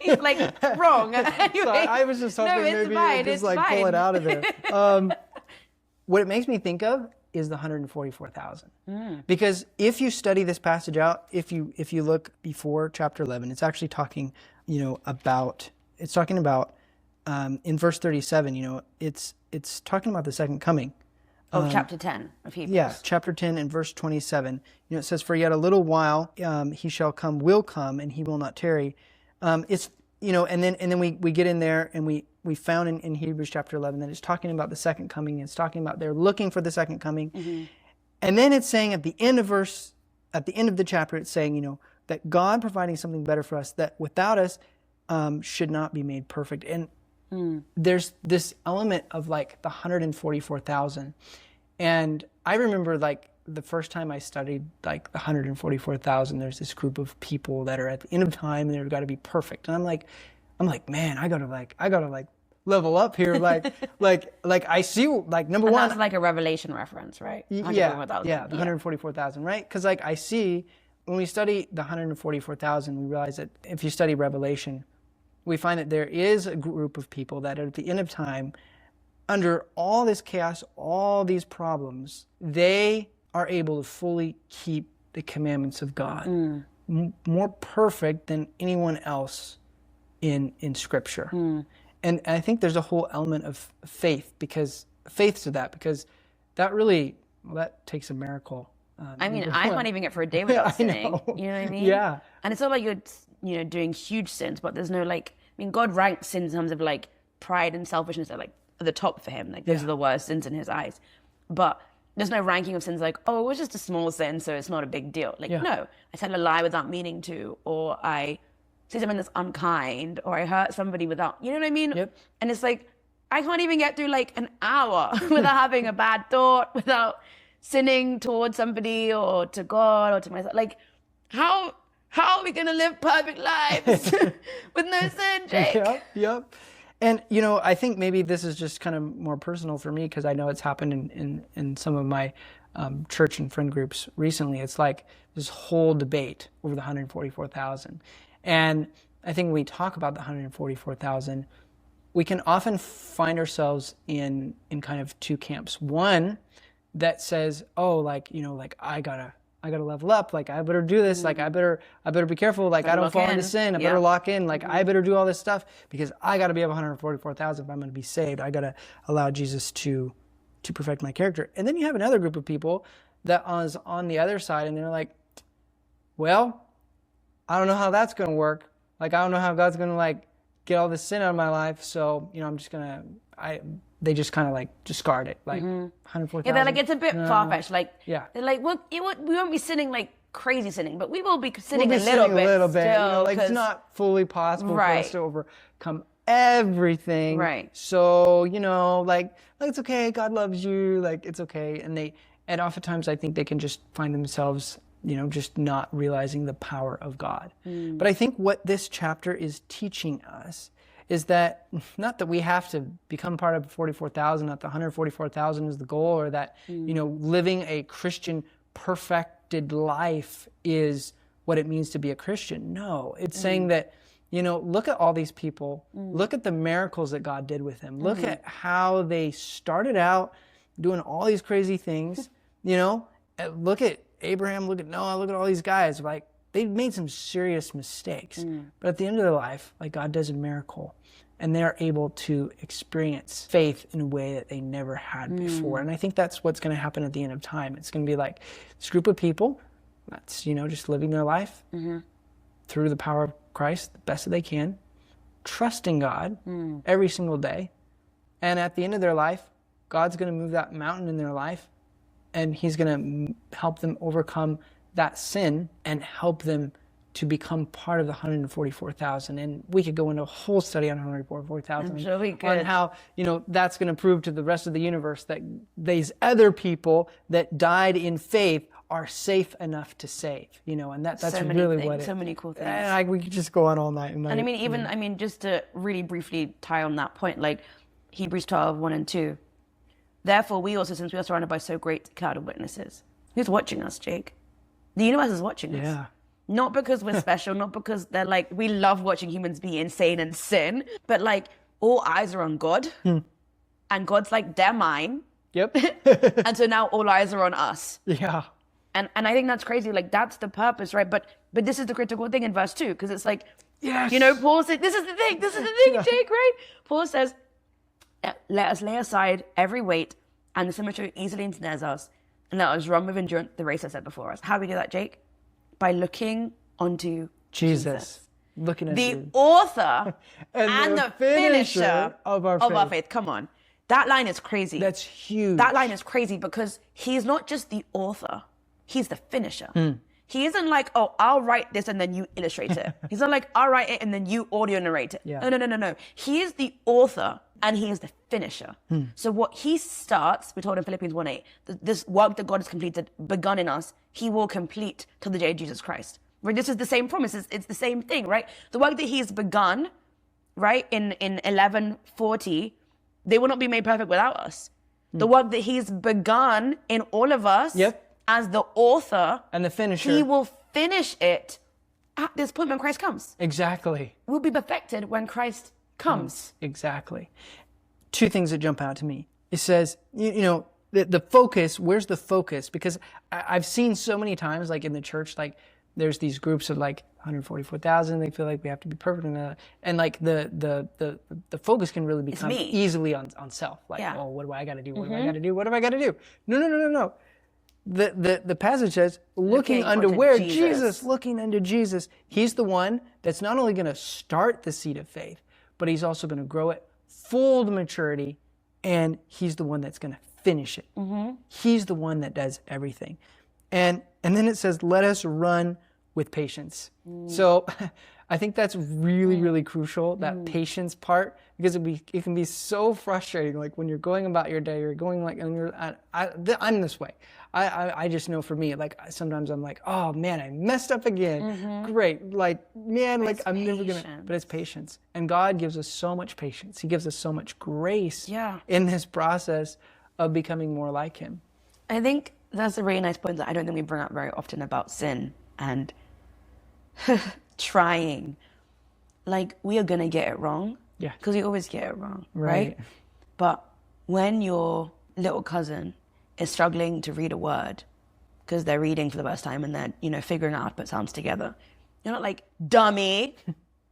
He's like, wrong. Anyway, so I was just hoping maybe you could just like pull it out of there. What it makes me think of is the 144,000. Because if you study this passage out, if you look before chapter 11, it's actually talking, about in verse 37, it's talking about the second coming. Of chapter 10 of Hebrews. Yeah, chapter 10 and verse 27. It says, for yet a little while he will come, and he will not tarry. It's, and then we get in there and we found in Hebrews chapter 11 that it's talking about the second coming. It's talking about they're looking for the second coming. And then it's saying at the end of the chapter, it's saying, that God providing something better for us, that without us should not be made perfect. And there's this element of like the 144,000. And I remember like the first time I studied like the 144,000, there's this group of people that are at the end of time and they've got to be perfect. And I'm like, man, I gotta level up here. Like I see, like, number one. That's like a Revelation reference, right? The 144,000, right? Because like I see, when we study the 144,000, we realize that if you study Revelation, we find that there is a group of people that at the end of time, under all this chaos, all these problems, they are able to fully keep the commandments of God, more perfect than anyone else in Scripture. And I think there's a whole element of faith to that, because that really, that takes a miracle. I mean, I can't even get for a day without sinning. You know what I mean? Yeah. And it's not like you're, doing huge sins, but there's no God ranks sins in terms of like pride and selfishness at the top for him. Like those are the worst sins in his eyes. But there's no ranking of sins like, oh, it was just a small sin, so it's not a big deal. No, I tell a lie without meaning to, or I say something that's unkind, or I hurt somebody without, you know what I mean? Yep. And it's like, I can't even get through like an hour without having a bad thought, without sinning towards somebody or to God or to myself. Like, how are we going to live perfect lives with no sin, Jake? Yep. And, I think maybe this is just kind of more personal for me, because I know it's happened in some of my church and friend groups recently. It's like this whole debate over the 144,000. And I think when we talk about the 144,000, we can often find ourselves in kind of two camps. One that says, oh, I gotta level up. Like, I better do this. Like, I better be careful. Like, I don't fall into sin. I better lock in. Like, I better do all this stuff because I got to be up 144,000 if I'm going to be saved. I got to allow Jesus to perfect my character. And then you have another group of people that is on the other side, and they're like, well, I don't know how that's going to work. Like, I don't know how God's going to get all this sin out of my life. So, I'm just going to, they just kind of discard it, 104,000. Yeah, they're like, it's a bit far-fetched. Yeah. They're like, well, we won't be sinning like crazy sinning, but we will be sinning a little bit. Still, it's not fully possible for us to overcome everything. Right. So, it's okay. God loves you. It's okay. And oftentimes I think they can just find themselves, just not realizing the power of God. But I think what this chapter is teaching us is that not that we have to become part of 44,000, that the 144,000 is the goal, or that, living a Christian perfected life is what it means to be a Christian. No, it's saying that, look at all these people, look at the miracles that God did with them, look at how they started out doing all these crazy things, look at Abraham, look at Noah, look at all these guys, they made some serious mistakes. But at the end of their life, God does a miracle, and they're able to experience faith in a way that they never had before. And I think that's what's going to happen at the end of time. It's going to be like this group of people that's, just living their life through the power of Christ the best that they can, trusting God every single day. And at the end of their life, God's going to move that mountain in their life, and He's going to help them overcome that sin and help them to become part of the 144,000. And we could go into a whole study on 144,000 I'm sure we could. on how, that's going to prove to the rest of the universe that these other people that died in faith are safe enough to save, and that's so really what it is. So many cool things. And we could just go on all night. And I just to really briefly tie on that point, Hebrews 12, 1 and 2. Therefore, we also, since we are surrounded by so great a cloud of witnesses. Who's watching us, Jake? The universe is watching us. Yeah. Not because we're special, not because they're we love watching humans be insane and sin, but all eyes are on God. And God's they're mine. Yep. And so now all eyes are on us. Yeah. And I think that's crazy. That's the purpose, right? But this is the critical thing in verse 2, because it's yes. Paul said, this is the thing, Yeah. Jake, right? Paul says, let us lay aside every weight and the sin which easily ensnares us, and let us run with endurance the race that's set before us. How do we do that, Jake? By looking onto Jesus. Looking at the author and the finisher of our faith. Come on. That line is crazy. That's huge. That line is crazy because he's not just the author, he's the finisher. He isn't oh, I'll write this and then you illustrate it. He's not I'll write it and then you audio narrate it. Yeah. No. He is the author and he is the finisher. So what he starts, we're told in Philippians 1:8, this work that God has completed, begun in us, he will complete till the day of Jesus Christ. Right? This is the same promise. It's the same thing, right? The work that he's begun, right, in 1140, they will not be made perfect without us. The work that he's begun in all of us as the author and the finisher, he will finish it at this point when Christ comes. Exactly. We'll be perfected when Christ comes. Exactly. Two things that jump out to me. It says, you know, the focus, where's the focus? Because I've seen so many times, like in the church, like there's these groups of like 144,000. They feel like we have to be perfect, and like the focus can really become easily on self. Like, oh, what do I got to do? What do I got to do? What have I got to do? No. The passage says, looking unto where? Jesus. Looking unto Jesus. He's the one that's not only going to start the seed of faith, but he's also going to grow it full to maturity, and he's the one that's going to finish it. He's the one that does everything. And then it says, let us run with patience. So I think that's really, really crucial, that patience part, because it can be so frustrating. Like when you're going about your day, you're going like, and I'm this way. I just know for me, like sometimes I'm like, oh man, I messed up again. Great. Like, man, like I'm never gonna, but it's patience. And God gives us so much patience. He gives us so much grace in this process of becoming more like him. I think that's a really nice point that I don't think we bring up very often about sin and trying. Like, we are going to get it wrong. Yeah. Because we always get it wrong, right? But when your little cousin is struggling to read a word because they're reading for the first time and they're, you know, figuring out how to put sounds together, you're not like, dummy.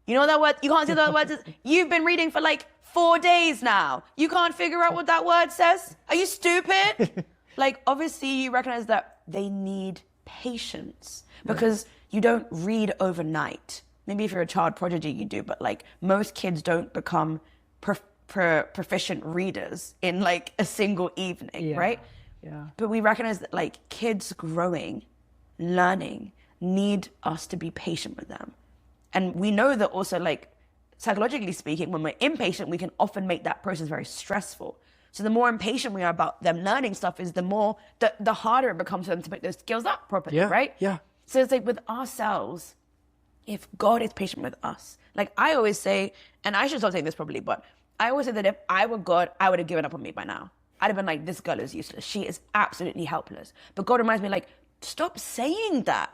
You know that word? You can't see that word. You've been reading for like 4 days now. You can't figure out what that word says? Are you stupid? Like, obviously, you recognize that they need patience because you don't read overnight. Maybe if you're a child prodigy, you do, but like most kids don't become proficient readers in like a single evening, right? Yeah. But we recognize that like kids growing, learning, need us to be patient with them. And we know that also, like, psychologically speaking, when we're impatient, we can often make that process very stressful. So the more impatient we are about them learning stuff is the harder it becomes for them to pick those skills up properly, right? Yeah. So it's like with ourselves, if God is patient with us, like I always say, and I should stop saying this probably, but I always say that if I were God, I would have given up on me by now. I'd have been like, this girl is useless. She is absolutely helpless. But God reminds me, like, stop saying that.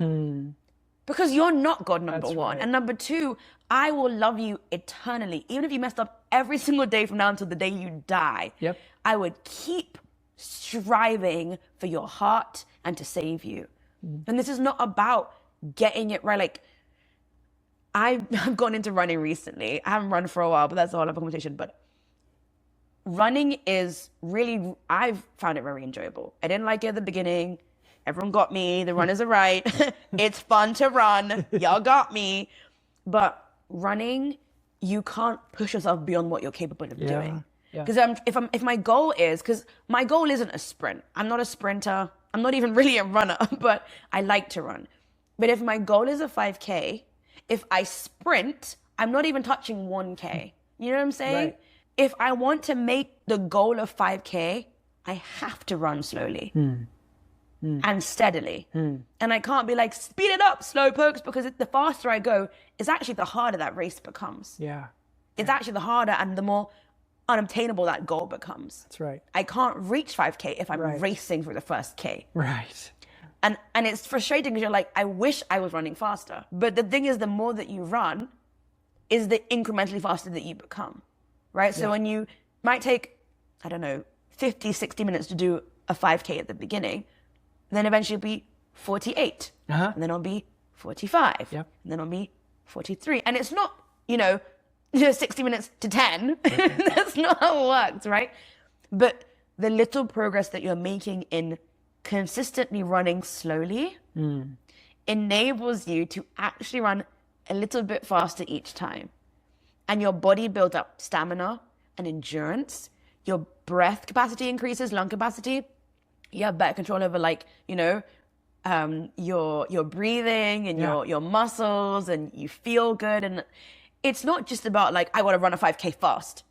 Because you're not God, number one. And number two, I will love you eternally. Even if you messed up every single day from now until the day you die, I would keep striving for your heart and to save you. And this is not about getting it right. Like, I've gone into running recently. I haven't run for a while, but that's a whole other conversation. But running is really, I've found it very enjoyable. I didn't like it at the beginning. Everyone got me. The runners are right. It's fun to run. Y'all got me. But running, you can't push yourself beyond what you're capable of doing. Because if my goal is, because my goal isn't a sprint. I'm not a sprinter. I'm not even really a runner, but I like to run. But if my goal is a 5K, if I sprint, I'm not even touching 1K. You know what I'm saying? Right. If I want to make the goal of 5K, I have to run slowly. And steadily. And I can't be like, speed it up, slow pokes, because the faster I go, it's actually the harder that race becomes. It's actually the harder and the more unobtainable that goal becomes. That's right. I can't reach 5K if I'm racing through the first K. Right. And it's frustrating because you're like, I wish I was running faster. But the thing is, the more that you run is the incrementally faster that you become, right? So when you might take, I don't know, 50, 60 minutes to do a 5K at the beginning, then eventually it'll be 48, and then it'll be 45, and then it'll be 43. And it's not, 60 minutes to 10. That's not how it works, right? But the little progress that you're making in consistently running slowly enables you to actually run a little bit faster each time. And your body builds up stamina and endurance. Your breath capacity increases, lung capacity. You have better control over, your breathing and your muscles, and you feel good. And it's not just about I want to run a 5K fast.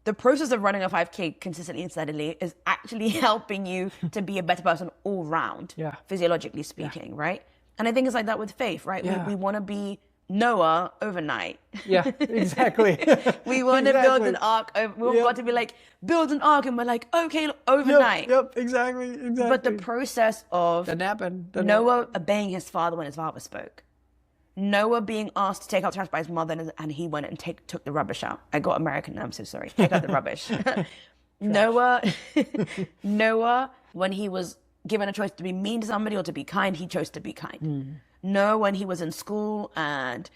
The process of running a 5K consistently and steadily is actually helping you to be a better person all round, physiologically speaking, right? And I think it's like that with faith, right? We want to be Noah overnight. Yeah, exactly. We want to build an ark. We've got to be like, build an ark. And we're like, okay, overnight. Yep, exactly. But the process of Noah obeying his father when his father spoke. Noah being asked to take out trash by his mother, and he went and took the rubbish out. I got American, I'm so sorry. Take out the rubbish. Noah, when he was given a choice to be mean to somebody or to be kind, he chose to be kind. Noah, when he was in school and,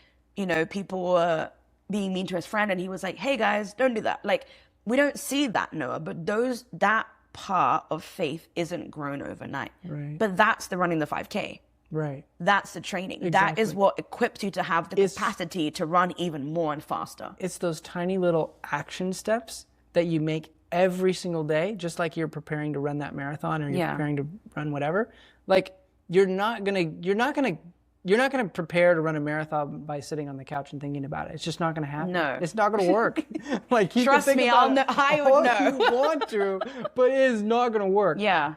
people were being mean to his friend and he was like, hey guys, don't do that. Like, we don't see that, Noah, but that part of faith isn't grown overnight. Right. But that's the running the 5K. Right. That's the training. Exactly. That is what equips you to have the capacity to run even more and faster. It's those tiny little action steps that you make every single day, just like you're preparing to run that marathon or you're preparing to run whatever. Like, you're not gonna prepare to run a marathon by sitting on the couch and thinking about it. It's just not gonna happen. No. It's not gonna work. Like, you trust can think me, about it I would know. you want to, but it is not gonna work. Yeah.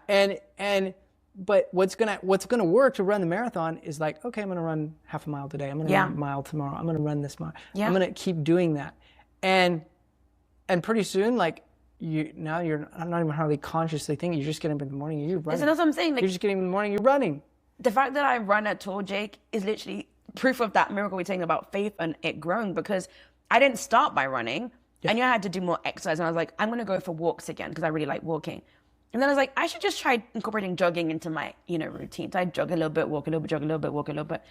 But what's gonna work to run the marathon is like, okay, I'm gonna run half a mile today. I'm gonna run a mile tomorrow. I'm gonna run this mile. Yeah. I'm gonna keep doing that, and pretty soon, like, you're not even hardly consciously thinking. You're just getting up in the morning and you're running. That's what I'm saying. Like, you're just getting up in the morning. You're running. The fact that I run at all, Jake, is literally proof of that miracle we're saying about faith and it growing, because I didn't start by running. I knew I had to do more exercise, and I was like, I'm gonna go for walks again because I really like walking. And then I was like, I should just try incorporating jogging into my, routine. So I jog a little bit, walk a little bit, jog a little bit, walk a little bit.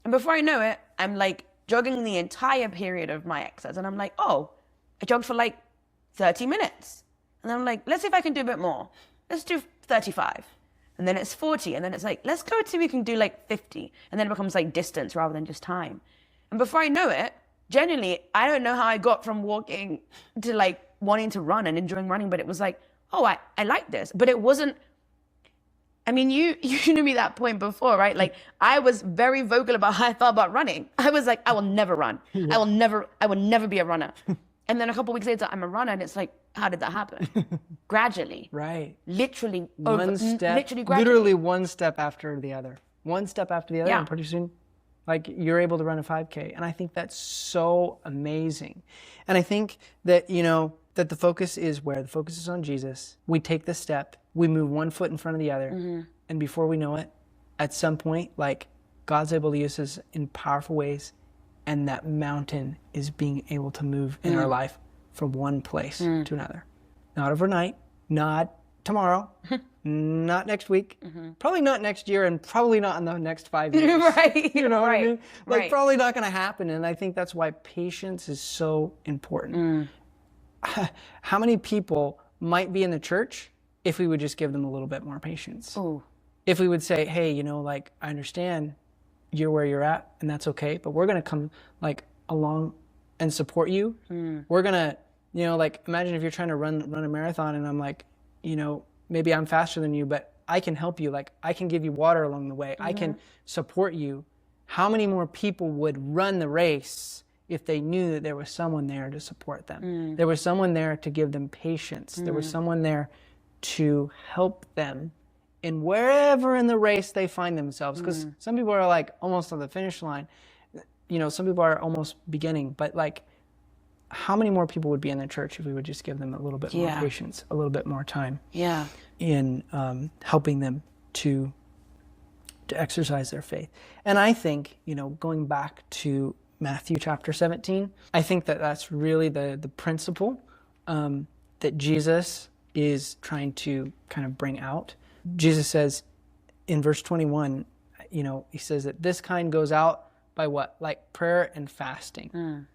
And before I know it, I'm like jogging the entire period of my exercise. And I'm like, oh, I jogged for like 30 minutes. And then I'm like, let's see if I can do a bit more. Let's do 35. And then it's 40. And then it's like, let's go till we can do like 50. And then it becomes like distance rather than just time. And before I know it, genuinely, I don't know how I got from walking to like wanting to run and enjoying running, but it was like, oh, I like this. But it wasn't, I mean, you knew me that point before, right? Like, I was very vocal about how I felt about running. I was like, I will never run. I will never be a runner. And then a couple of weeks later, I'm a runner, and it's like, how did that happen? Gradually. Right. Literally. Literally one step after the other. One step after the other, and pretty soon, like, you're able to run a 5K. And I think that's so amazing. And I think that, that the focus is where? The focus is on Jesus. We take the step, we move one foot in front of the other, and before we know it, at some point, like, God's able to use us in powerful ways, and that mountain is being able to move in our life from one place to another. Not overnight, not tomorrow, not next week, probably not next year, and probably not in the next 5 years. Right. You know what I mean? Like, probably not going to happen. And I think that's why patience is so important. How many people might be in the church if we would just give them a little bit more patience? Ooh. If we would say, hey, like, I understand you're where you're at, and that's okay, but we're going to come, like, along and support you. We're going to, like, imagine if you're trying to run a marathon, and I'm like, maybe I'm faster than you, but I can help you. Like, I can give you water along the way. I can support you. How many more people would run the race if they knew that there was someone there to support them? There was someone there to give them patience. There was someone there to help them in wherever in the race they find themselves. Because some people are like almost on the finish line. Some people are almost beginning. But like, how many more people would be in the church if we would just give them a little bit more patience, a little bit more time in helping them to exercise their faith? And I think, going back to Matthew chapter 17, I think that that's really the principle that Jesus is trying to kind of bring out. Jesus says in verse 21, he says that this kind goes out by what? Like prayer and fasting.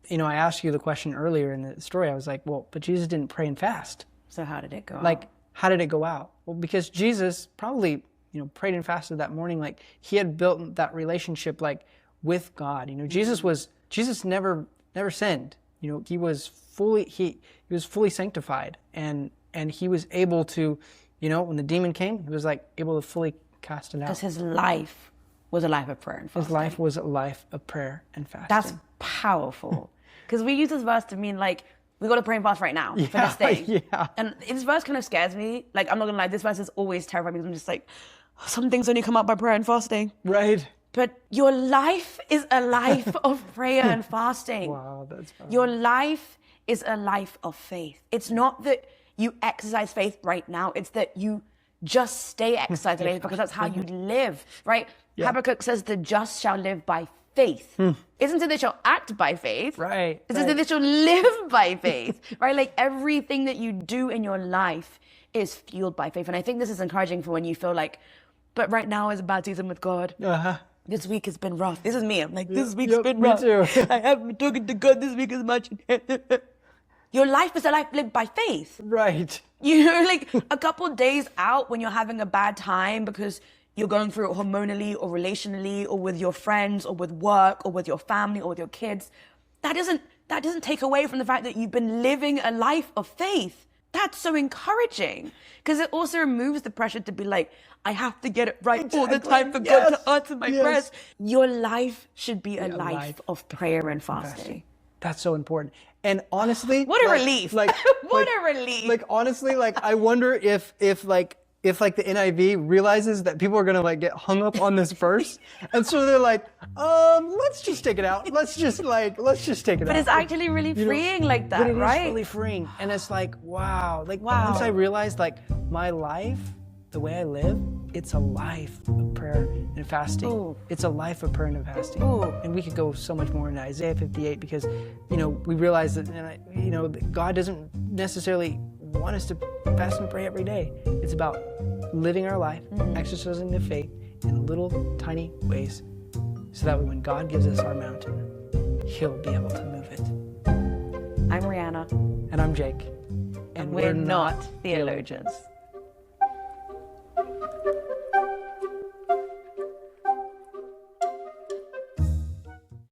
I asked you the question earlier in the story. I was like, well, but Jesus didn't pray and fast. So how did it go out? Like, how did it go out? Well, because Jesus probably, prayed and fasted that morning. Like, he had built that relationship, like, with God. Jesus never sinned. He was fully sanctified, and he was able to, when the demon came, he was like able to fully cast it out. Because his life was a life of prayer and fasting. His life was a life of prayer and fasting. That's powerful. Because we use this verse to mean like, we got to pray and fast right now for this thing. Yeah. And this verse kind of scares me. Like, I'm not going to lie, this verse is always terrifying because I'm just like, some things only come out by prayer and fasting. Right. But your life is a life of prayer and fasting. Wow, that's fun. Your life is a life of faith. It's not that you exercise faith right now. It's that you just stay exercising faith because that's how you live, right? Yeah. Habakkuk says the just shall live by faith. Isn't it they shall act by faith? Right. It says that they shall live by faith, right? Like everything that you do in your life is fueled by faith. And I think this is encouraging for when you feel like, but right now is a bad season with God. This week has been rough. This is me. I'm like, this week's been rough. Me too. I haven't been talking to God this week as much. Your life is a life lived by faith. Right. You know, like a couple of days out when you're having a bad time because you're going through it hormonally or relationally or with your friends or with work or with your family or with your kids, that doesn't take away from the fact that you've been living a life of faith. That's so encouraging because it also removes the pressure to be like, I have to get it right all the time for God to answer my prayers. Your life should be a life of prayer and fasting. That's so important. And honestly, what a relief! What a relief! Like honestly, like I wonder if like the NIV realizes that people are gonna like get hung up on this verse, and so they're like, let's just take it out. Let's just take it out. But it's actually really freeing like that, but it right? It's really freeing, and it's like wow. Once I realized like my life, the way I live, it's a life of prayer and fasting. Ooh. It's a life of prayer and fasting. Ooh. And we could go so much more into Isaiah 58 because, we realize that, that God doesn't necessarily want us to fast and pray every day. It's about living our life, exercising the faith in little tiny ways so that when God gives us our mountain, He'll be able to move it. I'm Rianna. And I'm Jake. And we're not theologians.